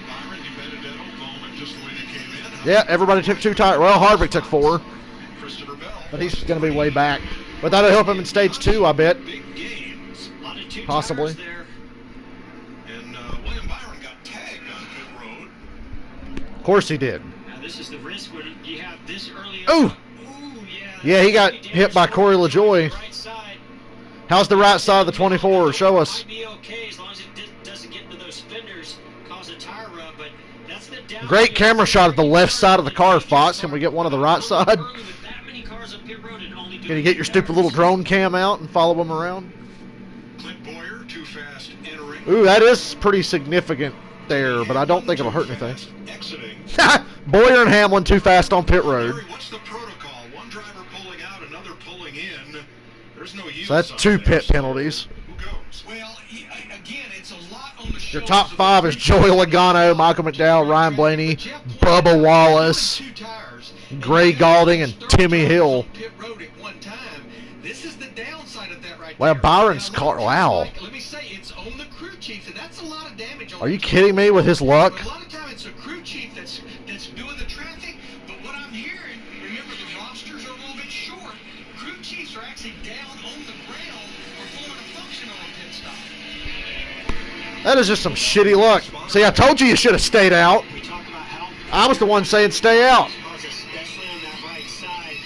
Byron DiBenedetto, Bowman just the way they came in. Yeah, everybody took 2 tires. Well, Harvick took 4, Christopher Bell. but he's going to be way back. But that'll help him in stage 2, I bet. Big gains. A lot of two Possibly. tires there. And William Byron got tagged on pit road. Of course he did. Now, this is the risk when you have this early. Ooh! Ooh, yeah. Yeah, he got Pretty hit by damage. Corey LaJoy. Right side. How's the right side of the 24? Show us. Might be okay as long as it doesn't get into those fenders, cause a tire rub, but that's the down. Great camera shot of the left side of the car, Fox. Can we get one of the right side? Early with that many cars on pit road and only Can you get your stupid little drone cam out and follow him around? Clint Boyer, too fast entering. Ooh, that is pretty significant there, but I don't think it'll hurt anything. Exiting. Boyer and Hamlin too fast on pit road. Larry, what's the protocol? One driver pulling out, another pulling in. There's no yield So that's sign 2 there, pit so penalties. Who goes? Well, again, it's a lot on the Your shoulders top of 5 the is Joey Logano, Michael McDowell, Ryan Blaney, Bubba Wallace, Two tires. Gray Galding, and Timmy Hill. Pit road at one time. This is the downside of that right Well, there. Byron's Now, car, looks wow. like- let me say, it's on the crew chief, and that's a lot of damage Are you kidding me with his luck? A lot of time it's a crew chief that's doing the traffic, but what I'm hearing, remember the rosters are a little bit short. Crew chiefs are actually down on the ground performing a function on a pit stop. That is just some shitty luck. See, I told you should have stayed out. We talk about how I was the one saying stay out. especially on that right side.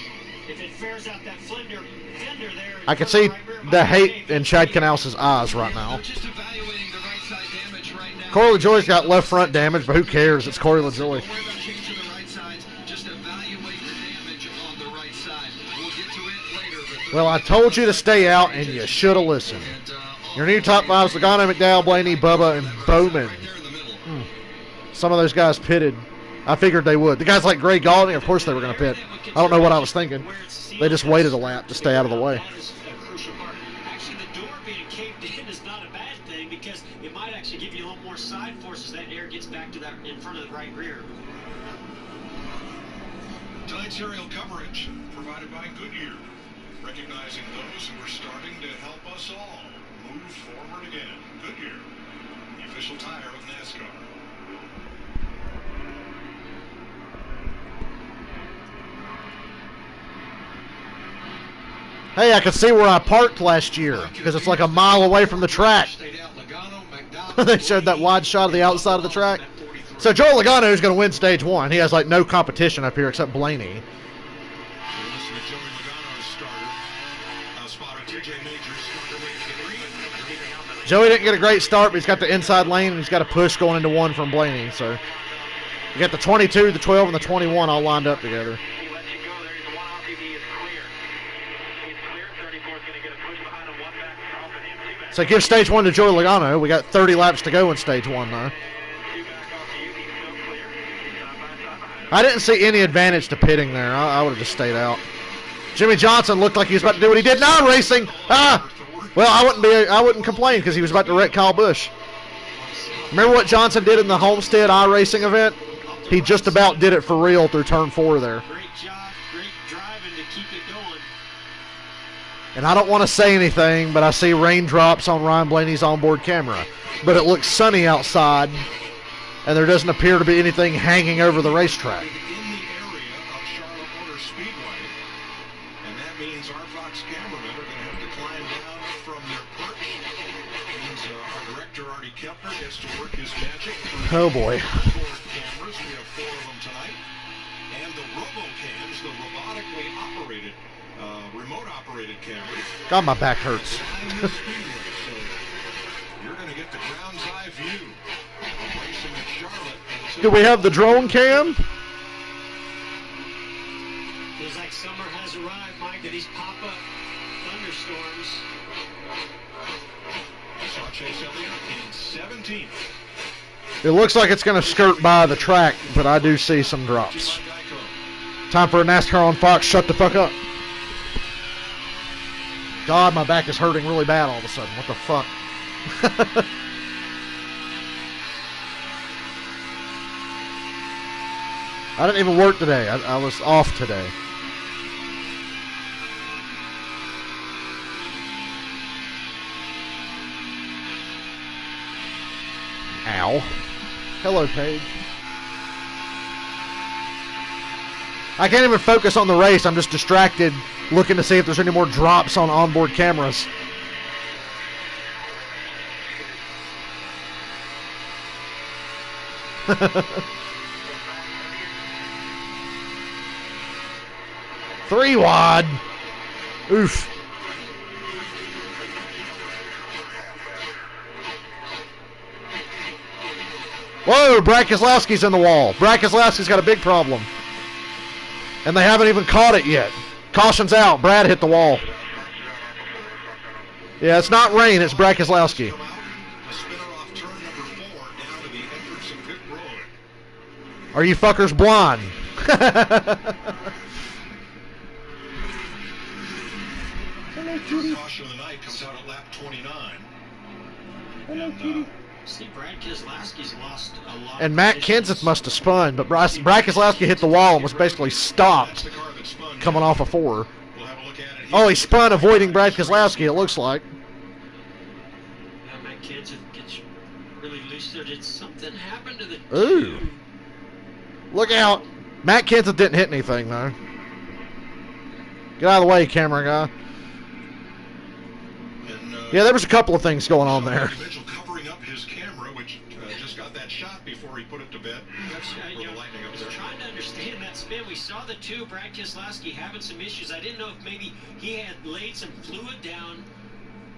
If it fares out that fender there, I can see the hate in Chad Canales' eyes right now. They're just evaluating the right side damage right now. Corey LaJoy's got left front damage, but who cares? It's Corey LaJoy. Don't worry about changing the right sides. Just evaluate the damage on the right side. We'll get to it later. But Well, I told you to stay out, and you should have listened. Your new top five is Logano, McDowell, Blaney, Bubba, and Bowman. right there in the middle. Some of those guys pitted. I figured they would. The guys like Gray Gauldy, of course they were going to pit. I don't know what I was thinking. They just waited a lap to stay out of the way. That is a crucial part. Actually, the door being caved in is not a bad thing because it might actually give you a little more side force as that air gets back to that in front of the right rear. Tonight's aerial coverage provided by Goodyear, recognizing those who are starting to help us all move forward again. Goodyear, the official tire of NASCAR. Hey, I could see where I parked last year because it's like a mile away from the track. Stayed out Logano, McDowell. They showed that wide shot of the outside of the track. So Joey Logano is going to win stage one. He has like no competition up here except Blaney. Listen to Joey Logano's starter. Spotter TJ Majors starter with 3. Joey didn't get a great start, but he's got the inside lane and he's got a push going into one from Blaney. So you got the 22, the 12, and the 21 all lined up together. He lets you go there. He's the one off. He is clear. He's clear. 34 is going to get a push behind him. One back. Off and him. 2 back. So give stage one to Joey Logano. We got 30 laps to go in stage one, though. 2 back off to you. He's still clear. Side by side behind him. I didn't see any advantage to pitting there. I would have just stayed out. Jimmy Johnson looked like he was about to do what he did. Now racing. Well, I wouldn't complain because he was about to wreck Kyle Busch. Remember what Johnson did in the Homestead iRacing event? He just about did it for real through turn 4 there. Great job, great driving to keep it going. And I don't want to say anything, but I see raindrops on Ryan Blaney's onboard camera. But it looks sunny outside, and there doesn't appear to be anything hanging over the racetrack. In the area of Charlotte Motor Speedway, and that means our Fox cameramen are going to have to climb down from their perch. It means our director Artie Kepner gets to work his magic. Oh boy. Onboard cameras, we have 4 of them tonight, and the RoboCams, the robotically operated, remote-operated cameras. God, my back hurts. behind the speedway. So you're going to get the ground's eye view of racing at Charlotte. Do we have the drone cam? Feels like summer has arrived, Mike, to these pop-up thunderstorms. Saw Chase Elliott in 17th. It looks like it's going to skirt by the track, but I do see some drops. Time for a NASCAR on Fox. Shut the fuck up. God, my back is hurting really bad all of a sudden. What the fuck? I didn't even work today. I was off today. Ow. Hello, Paige. I can't even focus on the race. I'm just distracted looking to see if there's any more drops on onboard cameras. Three wide. Oof. Whoa, Brad Keselowski's in the wall. Brad Keselowski's got a big problem. And they haven't even caught it yet. Caution's out. Brad hit the wall. Yeah, it's not rain. It's Brad Keselowski. A spinner off turn number 4 down to the entrance of pit road. Are you fuckers blind? First caution of the night comes out at lap 29. And, See, Brad Keselowski's lost a lot. And Matt Kenseth must have spun, but Brad Keselowski hit the wall and was basically that's stopped the car that spun. coming off of 4. We'll have a look at it here. Oh, he spun avoiding Brad Keselowski, it looks like. Matt Kenseth gets really loose, or did something happen to the Ooh. tube? Look out. Matt Kenseth didn't hit anything, though. Get out of the way, camera guy. And, Yeah, there was a couple of things going on there. Mitchell covering up his camera, which just got that shot before he put it to bed. I was trying to understand that spin. We saw the two, Brad Keselowski, having some issues. I didn't know if maybe he had laid some fluid down.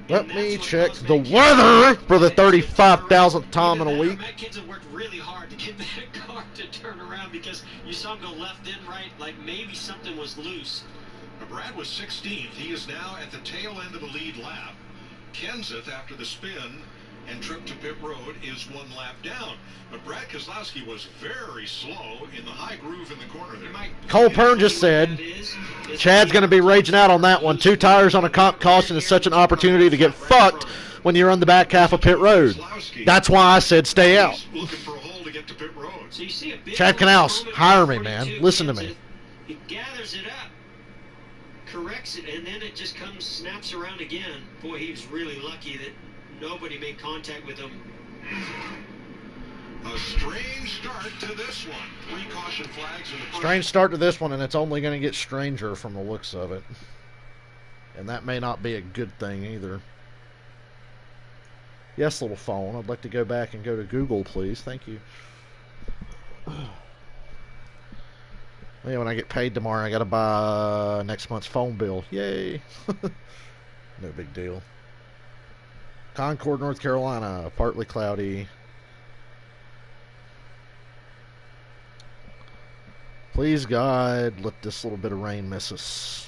Let me check the weather for the 35,000th time in a week. Matt Kenseth worked really hard to get that car to turn around because you saw him go left and right, like maybe something was loose. Brad was 16th. He is now at the tail end of the lead lap. Kenseth, after the spin and trip to pit road, is one lap down. But Brad Keselowski was very slow in the high groove in the corner there. Cole Pern just said, Chad's going to be raging out on that one. 2 tires on a comp caution is such an opportunity to get fucked when you're on the back half of pit road. That's why I said stay out. Looking for a hole to get to pit road. So you see a big Chad Canals, hire me, man. Listen to me. He gathers it up, corrects it, and then it just comes, snaps around again. Boy, he was really lucky that nobody made contact with him. A strange start to this one. 3 caution flags in the first. Strange start to this one, and it's only going to get stranger from the looks of it. And that may not be a good thing either. Yes, little phone. I'd like to go back and go to Google, please. Thank you. Yeah, when I get paid tomorrow, I got to buy next month's phone bill. Yay. No big deal. Concord, North Carolina. Partly cloudy. Please, God, let this little bit of rain miss us.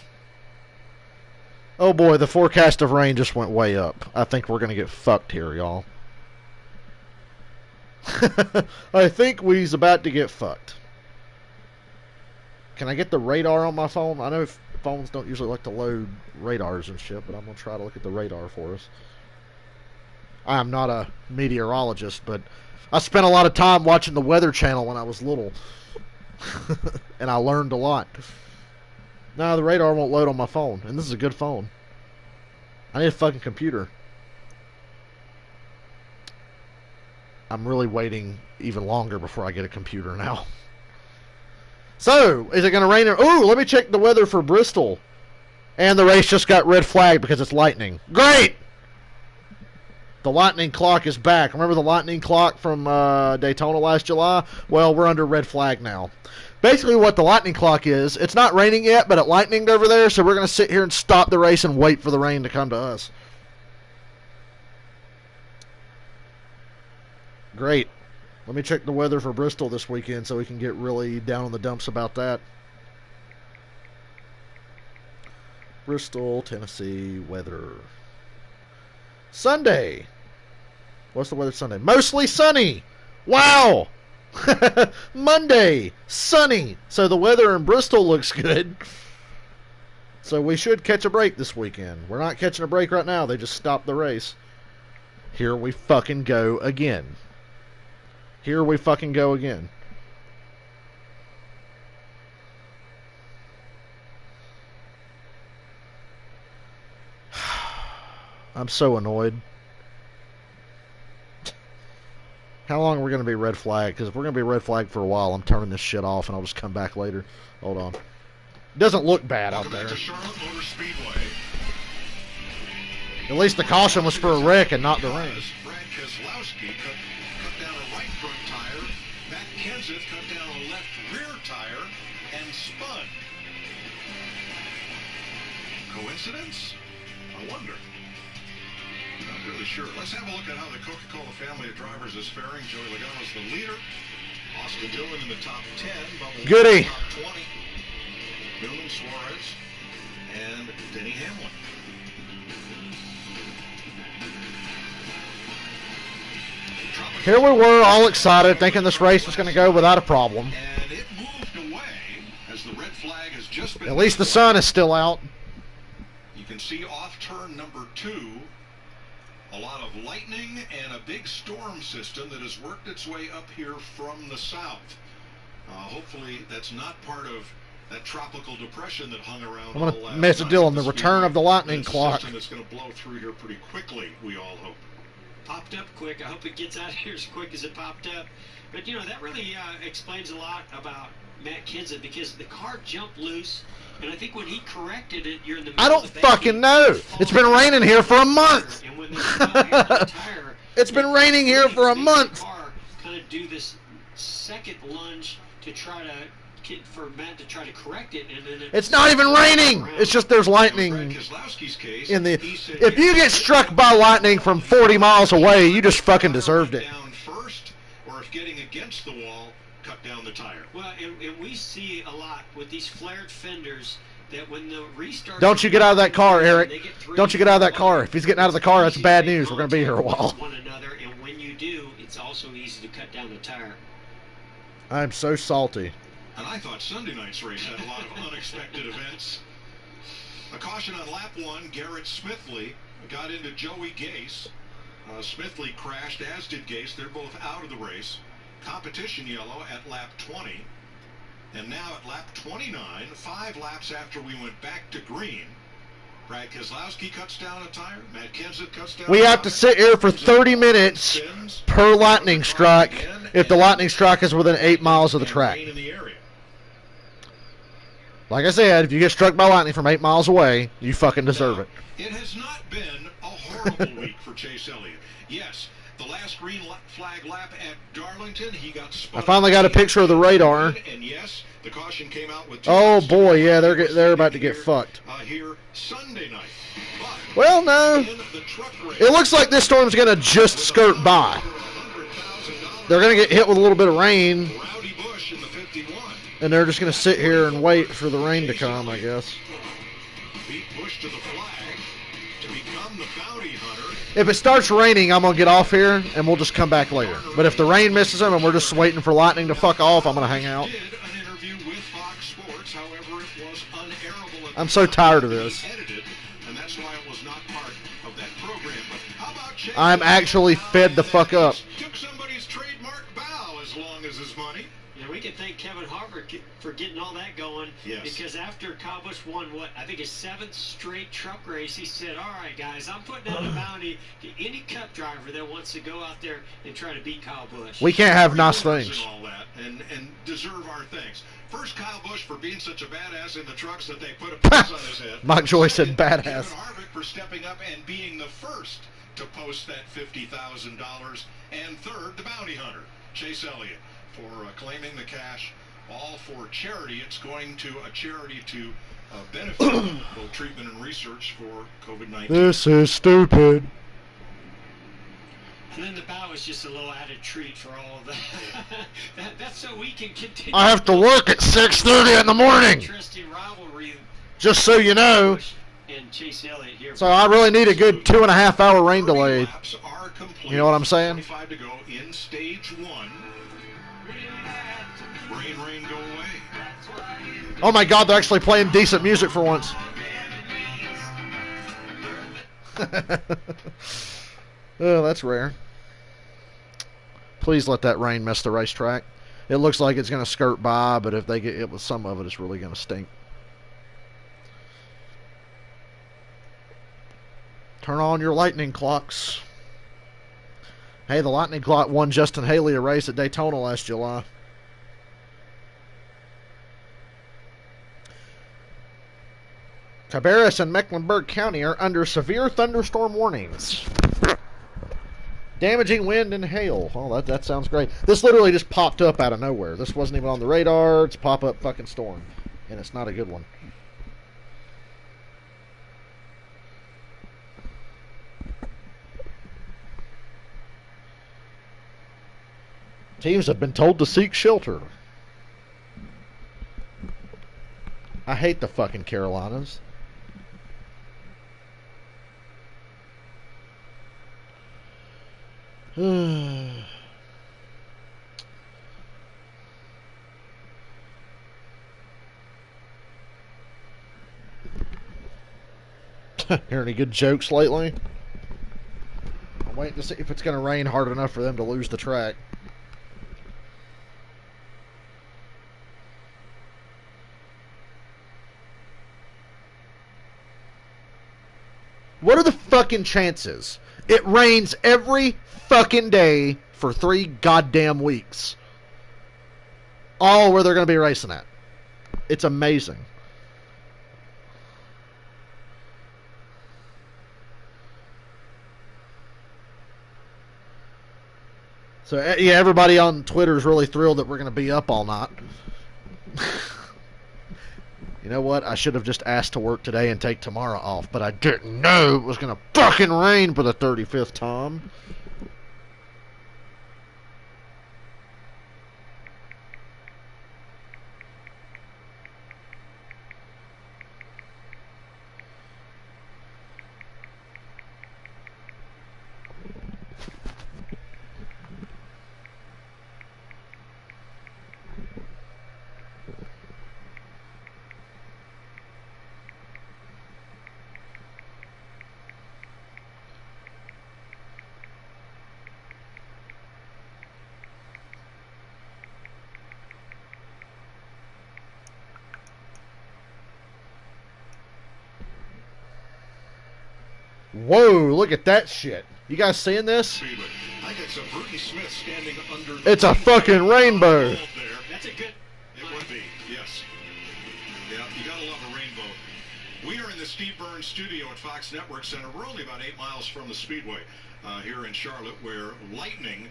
Oh, boy, the forecast of rain just went way up. I think we're going to get fucked here, y'all. I think we's about to get fucked. Can I get the radar on my phone? I know phones don't usually like to load radars and shit, but I'm going to try to look at the radar for us. I am not a meteorologist, but I spent a lot of time watching the Weather Channel when I was little. And I learned a lot. No, the radar won't load on my phone. And this is a good phone. I need a fucking computer. I'm really waiting even longer before I get a computer now. So, is it going to rain? Ooh, let me check the weather for Bristol. And the race just got red flagged because it's lightning. Great! The lightning clock is back. Remember the lightning clock from Daytona last July? Well, we're under red flag now. Basically what the lightning clock is, it's not raining yet, but it lightninged over there, so we're going to sit here and stop the race and wait for the rain to come to us. Great. Let me check the weather for Bristol this weekend so we can get really down in the dumps about that. Bristol, Tennessee, weather. Sunday. What's the weather Sunday? Mostly sunny. Wow. Monday, sunny. So the weather in Bristol looks good. So we should catch a break this weekend. We're not catching a break right now. They just stopped the race. Here we fucking go again. Here we fucking go again. I'm so annoyed. How long are we going to be red flagged? Because if we're going to be red flagged for a while, I'm turning this shit off and I'll just come back later. Hold on. It doesn't look bad out there. Back to Charlotte Motor Speedway. At least the caution was for a wreck and not the rain. Brad Keselowski cut down a right front tire. Matt Kenseth cut down a left rear tire and spun. Coincidence? I wonder. Not really sure. Let's have a look at how the Coca-Cola family of drivers is faring. Joey Logano's the leader. Austin Dillon in the top 10. Bubba Goody. in the top 20. Newman, Suarez, and Denny Hamlin. Here we were, all excited, thinking this race was going to go without a problem. And it moved away as the red flag has just been... At least the sun is still out. You can see off turn number 2, a lot of lightning and a big storm system that has worked its way up here from the south. Hopefully that's not part of that tropical depression that hung around. I'm going to mess with Dylan, the return of the lightning clock. That's going to blow through here pretty quickly, we all hope. popped up quick. I hope it gets out of here as quick as it popped up. But, you know, that really explains a lot about Matt Kenseth because the car jumped loose. And I think when he corrected it, you're in the middle I don't of the fucking know. It's been raining here for a month. And when there's no air on the tire, It's been raining here for a month. The car kind of do this second lunge to try to for Matt to try to correct it, and then it's not even raining. It's just there's lightning in the. If you get struck by lightning from 40 miles away, you just fucking deserved it. Down first, or if getting against the wall, cut down the tire. Well, and we see a lot with these flared fenders that when the restart. Don't you get out of that car, Eric. Don't you get out of that car. If he's getting out of the car, that's bad news. We're going to be here a while. One another, and when you do, it's also easy to cut down the tire. I'm so salty. And I thought Sunday night's race had a lot of unexpected events. A caution on lap 1, Garrett Smithley got into Joey Gase. Smithley crashed, as did Gase. They're both out of the race. Competition yellow at lap 20. And now at lap 29, 5 laps after we went back to green, Brad Keselowski cuts down a tire. Matt Kenseth cuts down. We have to sit here for 30 minutes per lightning strike if the lightning strike is within 8 miles of the track. Like I said, if you get struck by lightning from 8 miles away, you fucking deserve it. It has not been a horrible week for Chase Elliott. Yes, the last green flag lap at Darlington, he got spun. I finally got a picture of the radar. And yes, the caution came out with. Oh boy, yeah, they're about to get fucked. Here Sunday night. But well, no. It looks like this storm's gonna just skirt by. They're gonna get hit with a little bit of rain. Rowdy Bush in the 51. And they're just going to sit here and wait for the rain to come, I guess. Beat Bush to the flag to become the bounty hunter. If it starts raining, I'm going to get off here, and we'll just come back later. But if the rain misses them and we're just waiting for lightning to fuck off, I'm going to hang out. I'm so tired of this. I'm actually fed the fuck up. Took somebody's trademark bow as long as his money. Yeah, we can thank Kevin Harvick for getting all that going. Yes. Because after Kyle Busch won, I think his 7th straight truck race, he said, all right, guys, I'm putting out a bounty to any Cup driver that wants to go out there and try to beat Kyle Busch. We can't have nice things. And all that, and deserve our thanks. First, Kyle Busch for being such a badass in the trucks that they put a price on his head. Mike Joy said badass. Kevin Harvick for stepping up and being the first to post that $50,000. And third, the bounty hunter, Chase Elliott, for claiming the cash, all for charity. It's going to a charity to benefit both treatment and research for COVID-19. This is stupid. And then the bow is just a little added treat for all of that. That's so we can continue. I have to work at 6:30 in the morning. Interesting rivalry. Just so you know. And Chase Elliott here. So I really need a good 2.5 hour rain delay. You know what I'm saying? 25 to go in stage 1. Rain, go away. Oh my God, they're actually playing decent music for once. Oh, that's rare. Please let that rain mess the racetrack. It looks like it's going to skirt by, but if they get hit with some of it, it's really going to stink. Turn on your lightning clocks. Hey, the lightning clock won Justin Haley a race at Daytona last July. Cabarrus and Mecklenburg County are under severe thunderstorm warnings. Damaging wind and hail. Oh, that sounds great. This literally just popped up out of nowhere. This wasn't even on the radar. It's pop-up fucking storm. And it's not a good one. Teams have been told to seek shelter. I hate the fucking Carolinas. Hear any good jokes lately? I'm waiting to see if it's going to rain hard enough for them to lose the track. What are the fucking chances It rains every fucking day for 3 goddamn weeks. All where they're going to be racing at. It's amazing. So, yeah, everybody on Twitter is really thrilled that we're going to be up all night. You know what? I should have just asked to work today and take tomorrow off, but I didn't know it was going to fucking rain for the 35th time. Whoa, look at that shit. You guys seeing this? I got some Burton Smith standing under. It's a fucking rainbow. That's a good. It would be, yes. Yeah, you gotta love a rainbow. We are in the Steve Burns studio at Fox Network Center. We're only about 8 miles from the Speedway here in Charlotte, where lightning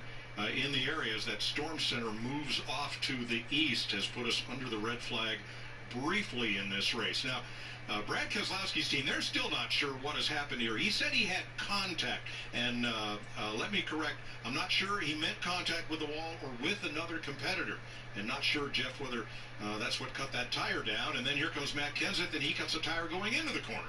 in the area as that storm center moves off to the east has put us under the red flag briefly in this race. Now, Brad Keselowski's team, they're still not sure what has happened here. He said he had contact, and let me correct, I'm not sure he meant contact with the wall or with another competitor. And not sure, Jeff, whether that's what cut that tire down. And then here comes Matt Kenseth, and he cuts a tire going into the corner.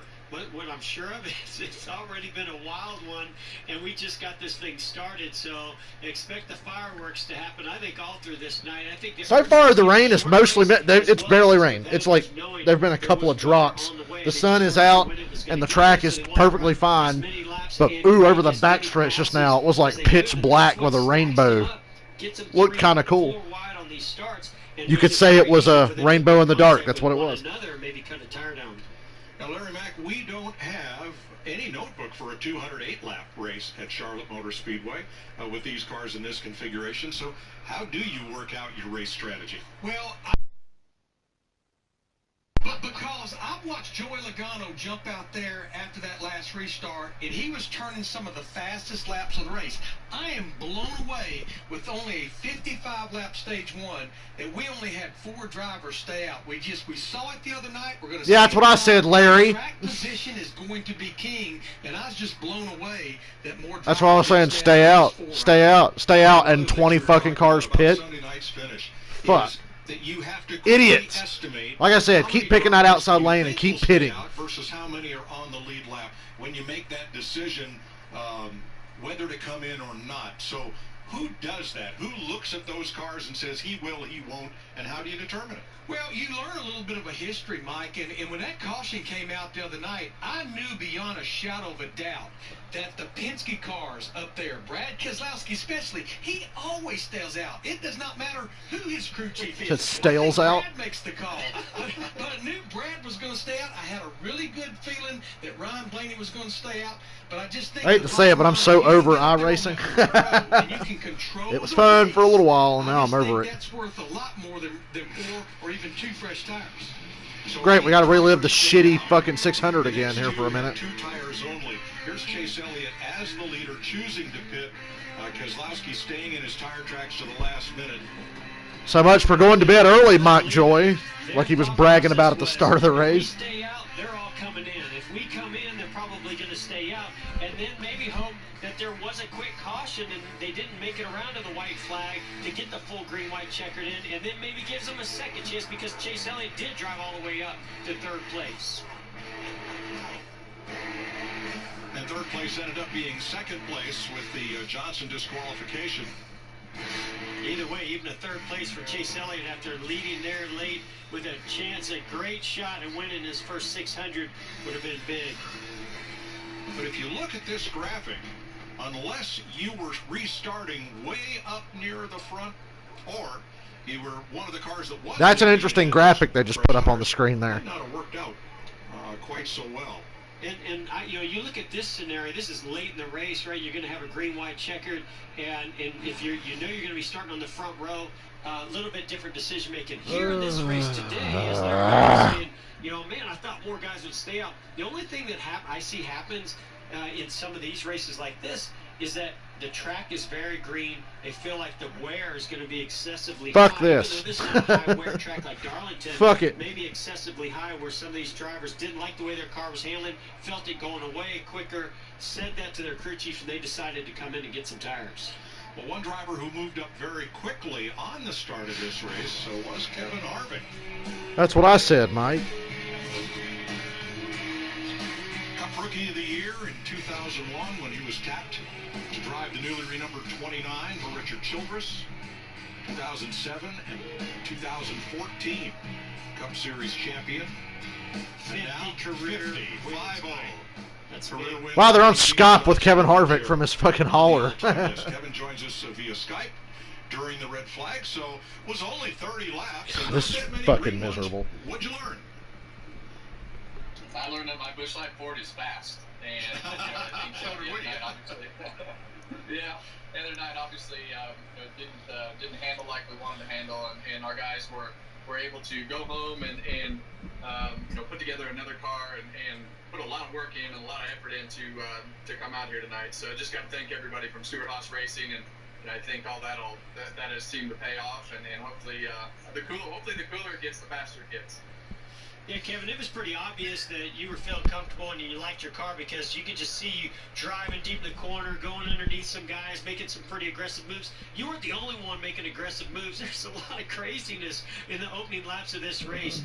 What I'm sure of is it's already been a wild one, and we just got this thing started. So expect the fireworks to happen, I think, all through this night. I think so far the rain is mostly, it's barely rained. It's like there have been a couple of drops. The sun is out, and the track is perfectly fine. But, ooh, over the backstretch just now, it was like pitch black with a rainbow. Looked kind of cool. You could say it was a rainbow in the dark. That's what it was. Now, Larry Mack, we don't have any notebook for a 208-lap race at Charlotte Motor Speedway with these cars in this configuration. So how do you work out your race strategy? Well, because I watched Joey Logano jump out there after that last restart, and he was turning some of the fastest laps of the race. I am blown away with only a 55-lap stage one that we only had 4 drivers stay out. We saw it the other night. We're going to. Yeah, that's what I said, Larry. Track position is going to be king, and I was just blown away that more. That's what I was saying. Stay out, and 20 fucking cars pit. Fuck. That you have to idiots. Like I said, keep picking that outside lane and keep pitting. Versus how many are on the lead lap when you make that decision whether to come in or not. So who does that? Who looks at those cars and says he will, he won't, and how do you determine it? Well, you learn a little bit of a history, Mike, and when that caution came out the other night, I knew beyond a shadow of a doubt that the Penske cars up there, Brad Keselowski especially, he always stays out. It does not matter who his crew chief is. Just stays out? Brad makes the call. But I knew Brad was going to stay out. I had a really good feeling that Ryan Blaney was going to stay out, but I just think... I hate to say it, but I'm so over iRacing. It was fun for a little while, and now I'm over it. That's worth a lot more than 4 or even 2 fresh tires. Great, we got to relive the shitty fucking 600 again here for a minute. 2 tires only. Here's Chase Elliott as the leader, choosing to pit. Keselowski staying in his tire tracks to the last minute. So much for going to bed early, Mike Joy, like he was bragging about at the start of the race. If we stay out, they're all coming in. If we come in, they're probably going to stay out, and then maybe hope that there was a quick caution and they didn't make it around to the white flag to get the full green-white checkered in, and then maybe gives them a second chance because Chase Elliott did drive all the way up to 3rd place. And 3rd place ended up being 2nd place with the Johnson disqualification. Either way, even a 3rd place for Chase Elliott after leading there late with a chance, a great shot at winning his first 600 would have been big. But if you look at this graphic, unless you were restarting way up near the front, or you were one of the cars that was... That's an interesting graphic they just put up on the screen there. Might not have worked out quite so well. And you look at this scenario. This is late in the race, right? You're going to have a green-white checkered, and if you're going to be starting on the front row, a little bit different decision making. Here in this race today, is there saying, man, I thought more guys would stay out. The only thing that I see happens in some of these races like this is that the track is very green. They feel like the wear is going to be excessively high. Fuck this. Even though this is not a high wear track like Darlington. Fuck it. Maybe excessively high, where some of these drivers didn't like the way their car was handling, felt it going away quicker, said that to their crew chief, and they decided to come in and get some tires. Well, one driver who moved up very quickly on the start of this race was Kevin Harvick. That's what I said, Mike. Cup Rookie of the Year in 2001 when he was tapped to drive the newly renumbered 29 for Richard Childress. 2007 and 2014 Cup Series champion. 50 career 50. That's career win. Wow, they're on Skype with Kevin Harvick from his fucking hauler. Kevin joins us via Skype during the red flag, so was only 30 laps. God, this is fucking miserable. What'd you learn? I learned that my Busch Light Ford is fast, and I think So did we. Yeah, the other night obviously didn't handle like we wanted to handle, and our guys were able to go home and put together another car and put a lot of work in and a lot of effort in to come out here tonight. So I just got to thank everybody from Stewart Haas Racing, and I think all that has seemed to pay off, and hopefully the cooler gets, the faster it gets. Yeah, Kevin, it was pretty obvious that you were feeling comfortable and you liked your car, because you could just see you driving deep in the corner, going underneath some guys, making some pretty aggressive moves. You weren't the only one making aggressive moves. There's a lot of craziness in the opening laps of this race.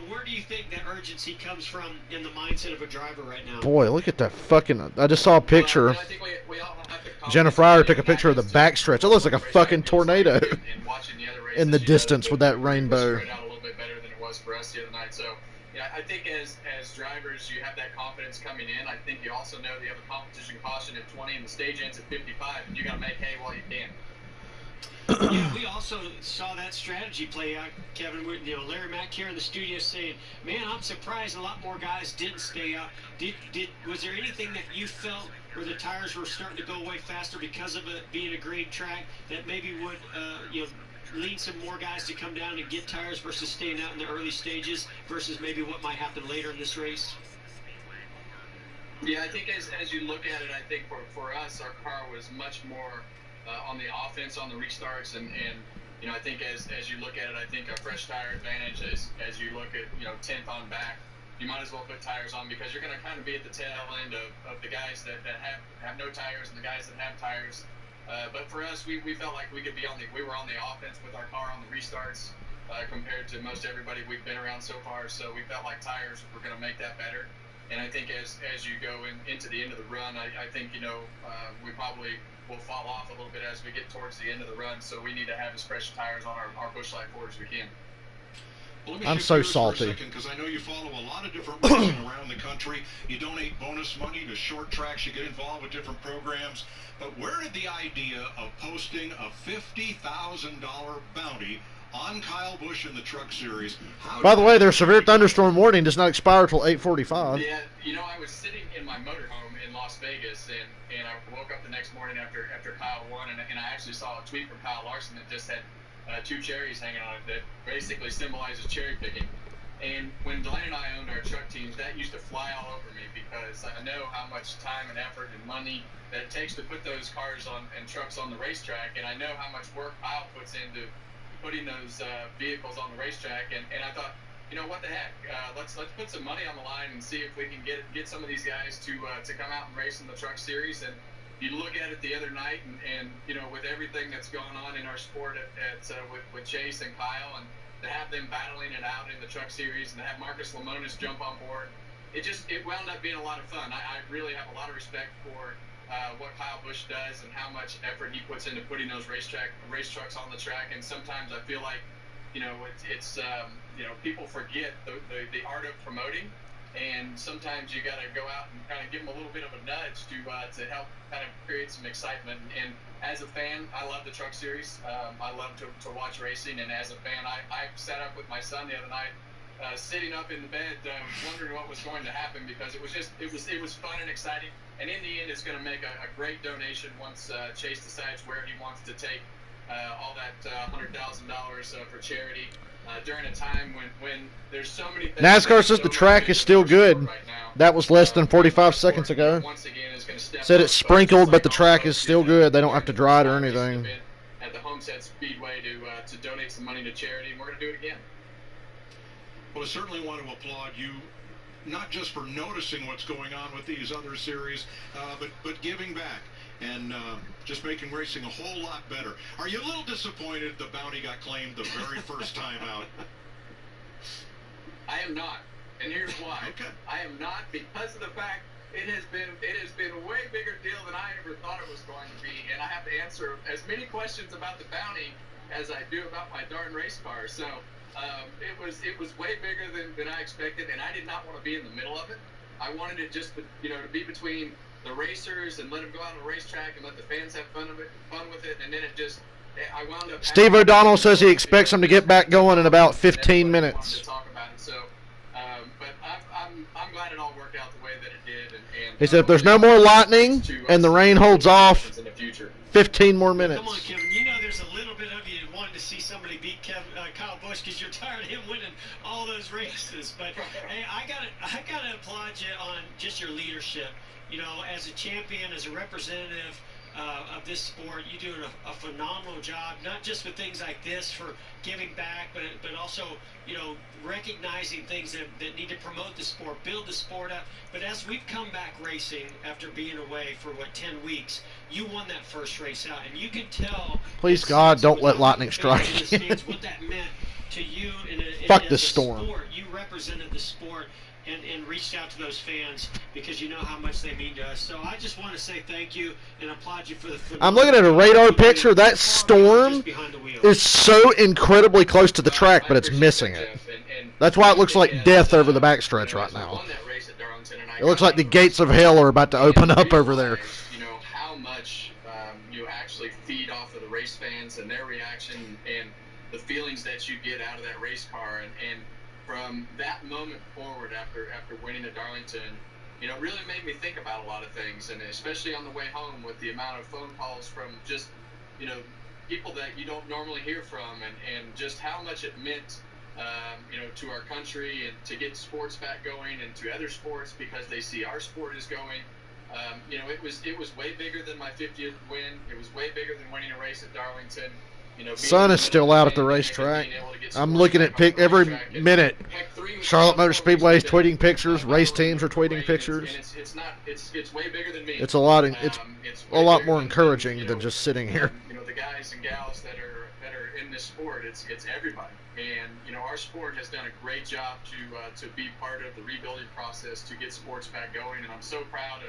Where do you think that urgency comes from in the mindset of a driver right now? Boy, look at that fucking... I just saw a picture. I think we all have to Jennifer Fryer took a picture of the backstretch. It looks like a fucking tornado in the distance with that rainbow. For us the other night. So yeah, I think as drivers you have that confidence coming in. I think you also know that you have a competition caution at 20 and the stage ends at 55, and you got to make hay while you can. Yeah, we also saw that strategy play out, Kevin. Larry Mack here in the studio saying, man, I'm surprised a lot more guys didn't stay out. Was there anything that you felt where the tires were starting to go away faster because of it being a green track that maybe would lead some more guys to come down and get tires versus staying out in the early stages versus maybe what might happen later in this race? Yeah, I think as you look at it, I think for us, our car was much more on the offense on the restarts, and I think as you look at it, I think a fresh tire advantage as you look at 10th on back, you might as well put tires on, because you're going to kind of be at the tail end of the guys that have no tires and the guys that have tires. But for us, we felt like we were on the offense with our car on the restarts compared to most everybody we've been around so far. So we felt like tires were going to make that better. And I think as you go into the end of the run, I think we probably will fall off a little bit as we get towards the end of the run. So we need to have as fresh tires on our Busch Light Ford as we can. Well, let me I'm shift so gears salty. for a second, because I know you follow a lot of different racing around the country. You donate bonus money to short tracks. You get involved with different programs. But where did the idea of posting a $50,000 bounty on Kyle Busch in the Truck Series? By the way, their severe thunderstorm warning does not expire till 8:45. Yeah, I was sitting in my motorhome in Las Vegas, and I woke up the next morning after Kyle won, and I actually saw a tweet from Kyle Larson that just had two cherries hanging on it that basically symbolizes cherry picking. And when Delaney and I owned our truck teams, that used to fly all over me, because I know how much time and effort and money that it takes to put those cars on and trucks on the racetrack, and I know how much work Kyle puts into putting those vehicles on the racetrack. And I thought, what the heck? Let's put some money on the line and see if we can get some of these guys to come out and race in the Truck Series. And you look at it the other night, and with everything that's going on in our sport with Chase and Kyle, and to have them battling it out in the Truck Series, and to have Marcus Lemonis jump on board, it wound up being a lot of fun. I really have a lot of respect for what Kyle Busch does and how much effort he puts into putting those race trucks on the track. And sometimes I feel like it's people forget the art of promoting. And sometimes you got to go out and kind of give them a little bit of a nudge to help kind of create some excitement. And as a fan, I love the Truck Series. I love to watch racing. And as a fan, I sat up with my son the other night sitting up in the bed, wondering what was going to happen, because it was fun and exciting. And in the end, it's going to make a great donation once Chase decides where he wants to take all that $100,000 for charity. During a time when there's so many things. NASCAR says the track is still good. Right, that was less than 45 seconds ago. Once again, is said it's sprinkled, but the track is still good. They don't have to dry it or anything. At the Homestead Speedway to donate some money to charity, and we're going to do it again. Well, I certainly want to applaud you, not just for noticing what's going on with these other series, but giving back and just making racing a whole lot better. Are you a little disappointed the bounty got claimed the very first time out? I am not, and here's why. Okay. I am not, because of the fact it has been a way bigger deal than I ever thought it was going to be, and I have to answer as many questions about the bounty as I do about my darn race car. So it was way bigger than I expected, and I did not want to be in the middle of it. I wanted it just to be between the racers and let them go out on the racetrack and let the fans have fun with it, and then I wound up. Steve O'Donnell says he expects them to get back going in about 15 minutes. To talk about it. So, but I'm glad it all worked out the way that it did. And he said if there's no more lightning and the rain holds off, 15 more minutes. Come on, Kevin. You know there's a little bit of you wanting to see somebody beat Kyle Busch because you're tired of him winning all those races. But hey, I gotta applaud you on just your leadership. As a champion, as a representative of this sport, you do a phenomenal job, not just with things like this for giving back, but also, recognizing things that need to promote the sport, build the sport up. But as we've come back racing after being away for, 10 weeks, you won that first race out, and you can tell. Please, God, don't let lightning strike. What that meant to you Fuck this storm. Sport. You represented the sport. And reached out to those fans because you know how much they mean to us. So I just want to say thank you and applaud you for the. I'm looking at a radar picture. That storm is so incredibly close to the track, but it's missing it. That's why it looks like death over the backstretch right now. It looks like the gates of hell are about to open up over there. How much you actually feed off of the race fans and their reaction and the feelings that you get out of that race car and from that moment forward, after winning at Darlington, really made me think about a lot of things, and especially on the way home with the amount of phone calls from just, people that you don't normally hear from, and just how much it meant, to our country and to get sports back going and to other sports because they see our sport is going. It was way bigger than my 50th win. It was way bigger than winning a race at Darlington. Sun is still out at the racetrack. I'm looking at every minute. Charlotte Motor Speedway is tweeting pictures. Race teams are tweeting pictures. It's way bigger than me. It's a lot. It's a lot more encouraging than just sitting here. The guys and gals that are in this sport, it's everybody. And our sport has done a great job to be part of the rebuilding process to get sports back going. And I'm so proud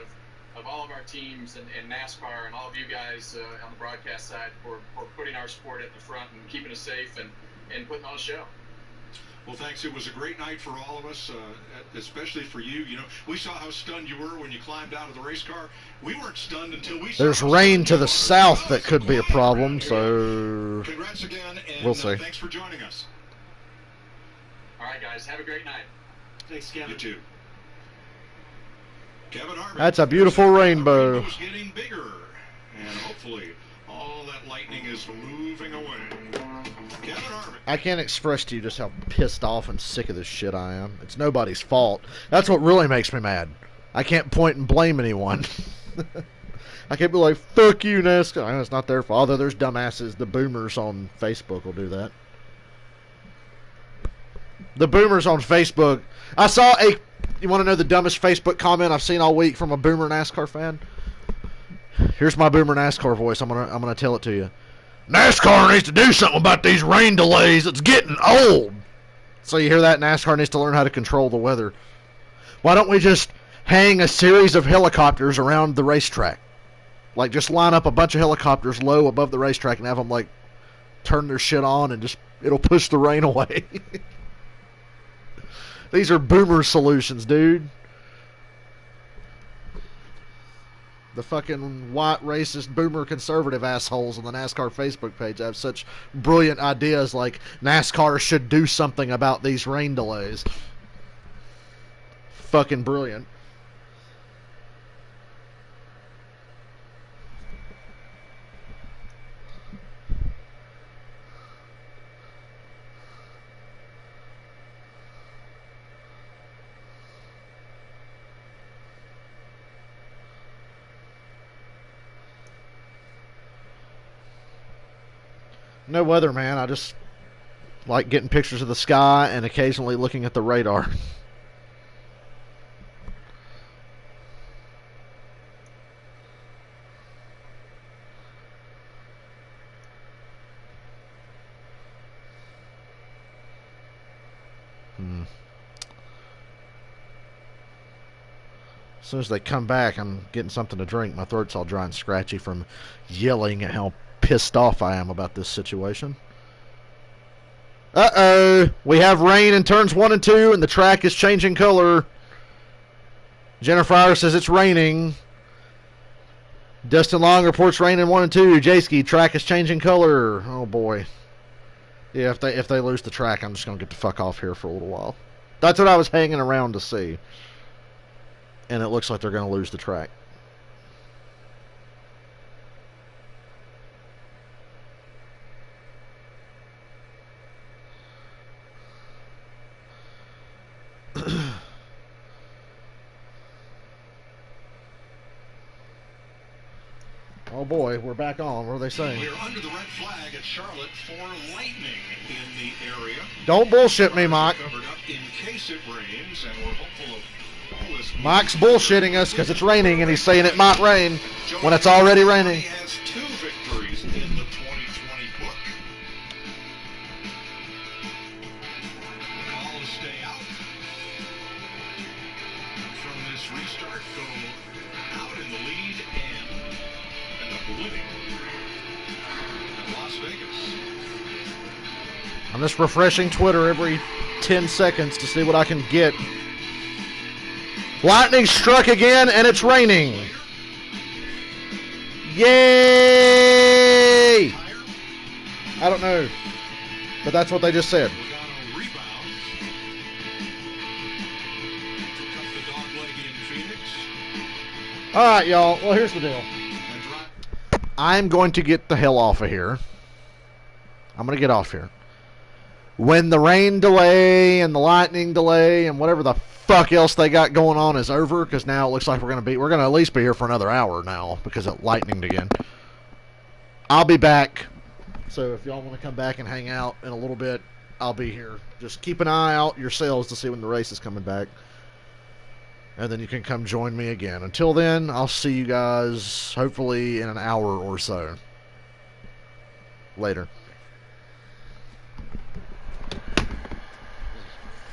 of all of our teams and NASCAR and all of you guys on the broadcast side for putting our sport at the front and keeping us safe and putting on a show. Well, thanks. It was a great night for all of us, especially for you. We saw how stunned you were when you climbed out of the race car. We weren't stunned until we saw. There's rain to the south that could be a problem, so congrats again, and we'll see. Thanks for joining us. All right, guys. Have a great night. Thanks, Kevin. You too. Kevin Harvick. That's a beautiful rainbow. It's getting bigger, and hopefully all that lightning is moving away. Kevin Harvick. I can't express to you just how pissed off and sick of this shit I am. It's nobody's fault. That's what really makes me mad. I can't point and blame anyone. I can't be like, fuck you, NASCAR. It's not their fault. Although there's dumbasses. The boomers on Facebook will do that. The boomers on Facebook. I saw a... You want to know the dumbest Facebook comment I've seen all week from a boomer NASCAR fan? Here's my boomer NASCAR voice. I'm gonna tell it to you. NASCAR needs to do something about these rain delays. It's getting old. So you hear that? NASCAR needs to learn how to control the weather. Why don't we just hang a series of helicopters around the racetrack? Like just line up a bunch of helicopters low above the racetrack and have them like turn their shit on and just it'll push the rain away. These are boomer solutions, dude. The fucking white, racist, boomer, conservative assholes on the NASCAR Facebook page have such brilliant ideas like NASCAR should do something about these rain delays. Fucking brilliant. No weather, man. I just like getting pictures of the sky and occasionally looking at the radar. As soon as they come back, I'm getting something to drink. My throat's all dry and scratchy from yelling at how pissed off I am about this situation. Uh-oh. We have rain in turns 1 and 2, and the track is changing color. Jennifer says it's raining. Dustin Long reports rain in 1 and 2. Jayski, track is changing color. Oh, boy. Yeah, if they lose the track, I'm just going to get the fuck off here for a little while. That's what I was hanging around to see. And it looks like they're going to lose the track. Oh boy, we're back on. What are they saying? We're under the red flag at Charlotte for lightning in the area. Don't bullshit me, Mike. Covered up in case it rains, and we're hopeful of all this. Mike's bullshitting us because it's raining, and he's saying it might rain when it's already raining. He has 2 victories in the 2020 book. Call to stay out from this restart. Go out in the lead and end up winning at Las Vegas. I'm just refreshing Twitter every 10 seconds to see what I can get. Lightning struck again, and it's raining. Yay! I don't know, but that's what they just said. Logano rebounds. Took up the dog leg in Phoenix. All right, y'all. Well, here's the deal. I'm going to get the hell off of here. I'm going to get off here. When the rain delay and the lightning delay and whatever the fuck else they got going on is over, because now it looks like we're going to at least be here for another hour now because it lightninged again. I'll be back. So if y'all want to come back and hang out in a little bit, I'll be here. Just keep an eye out yourselves to see when the race is coming back. And then you can come join me again. Until then, I'll see you guys hopefully in an hour or so. Later.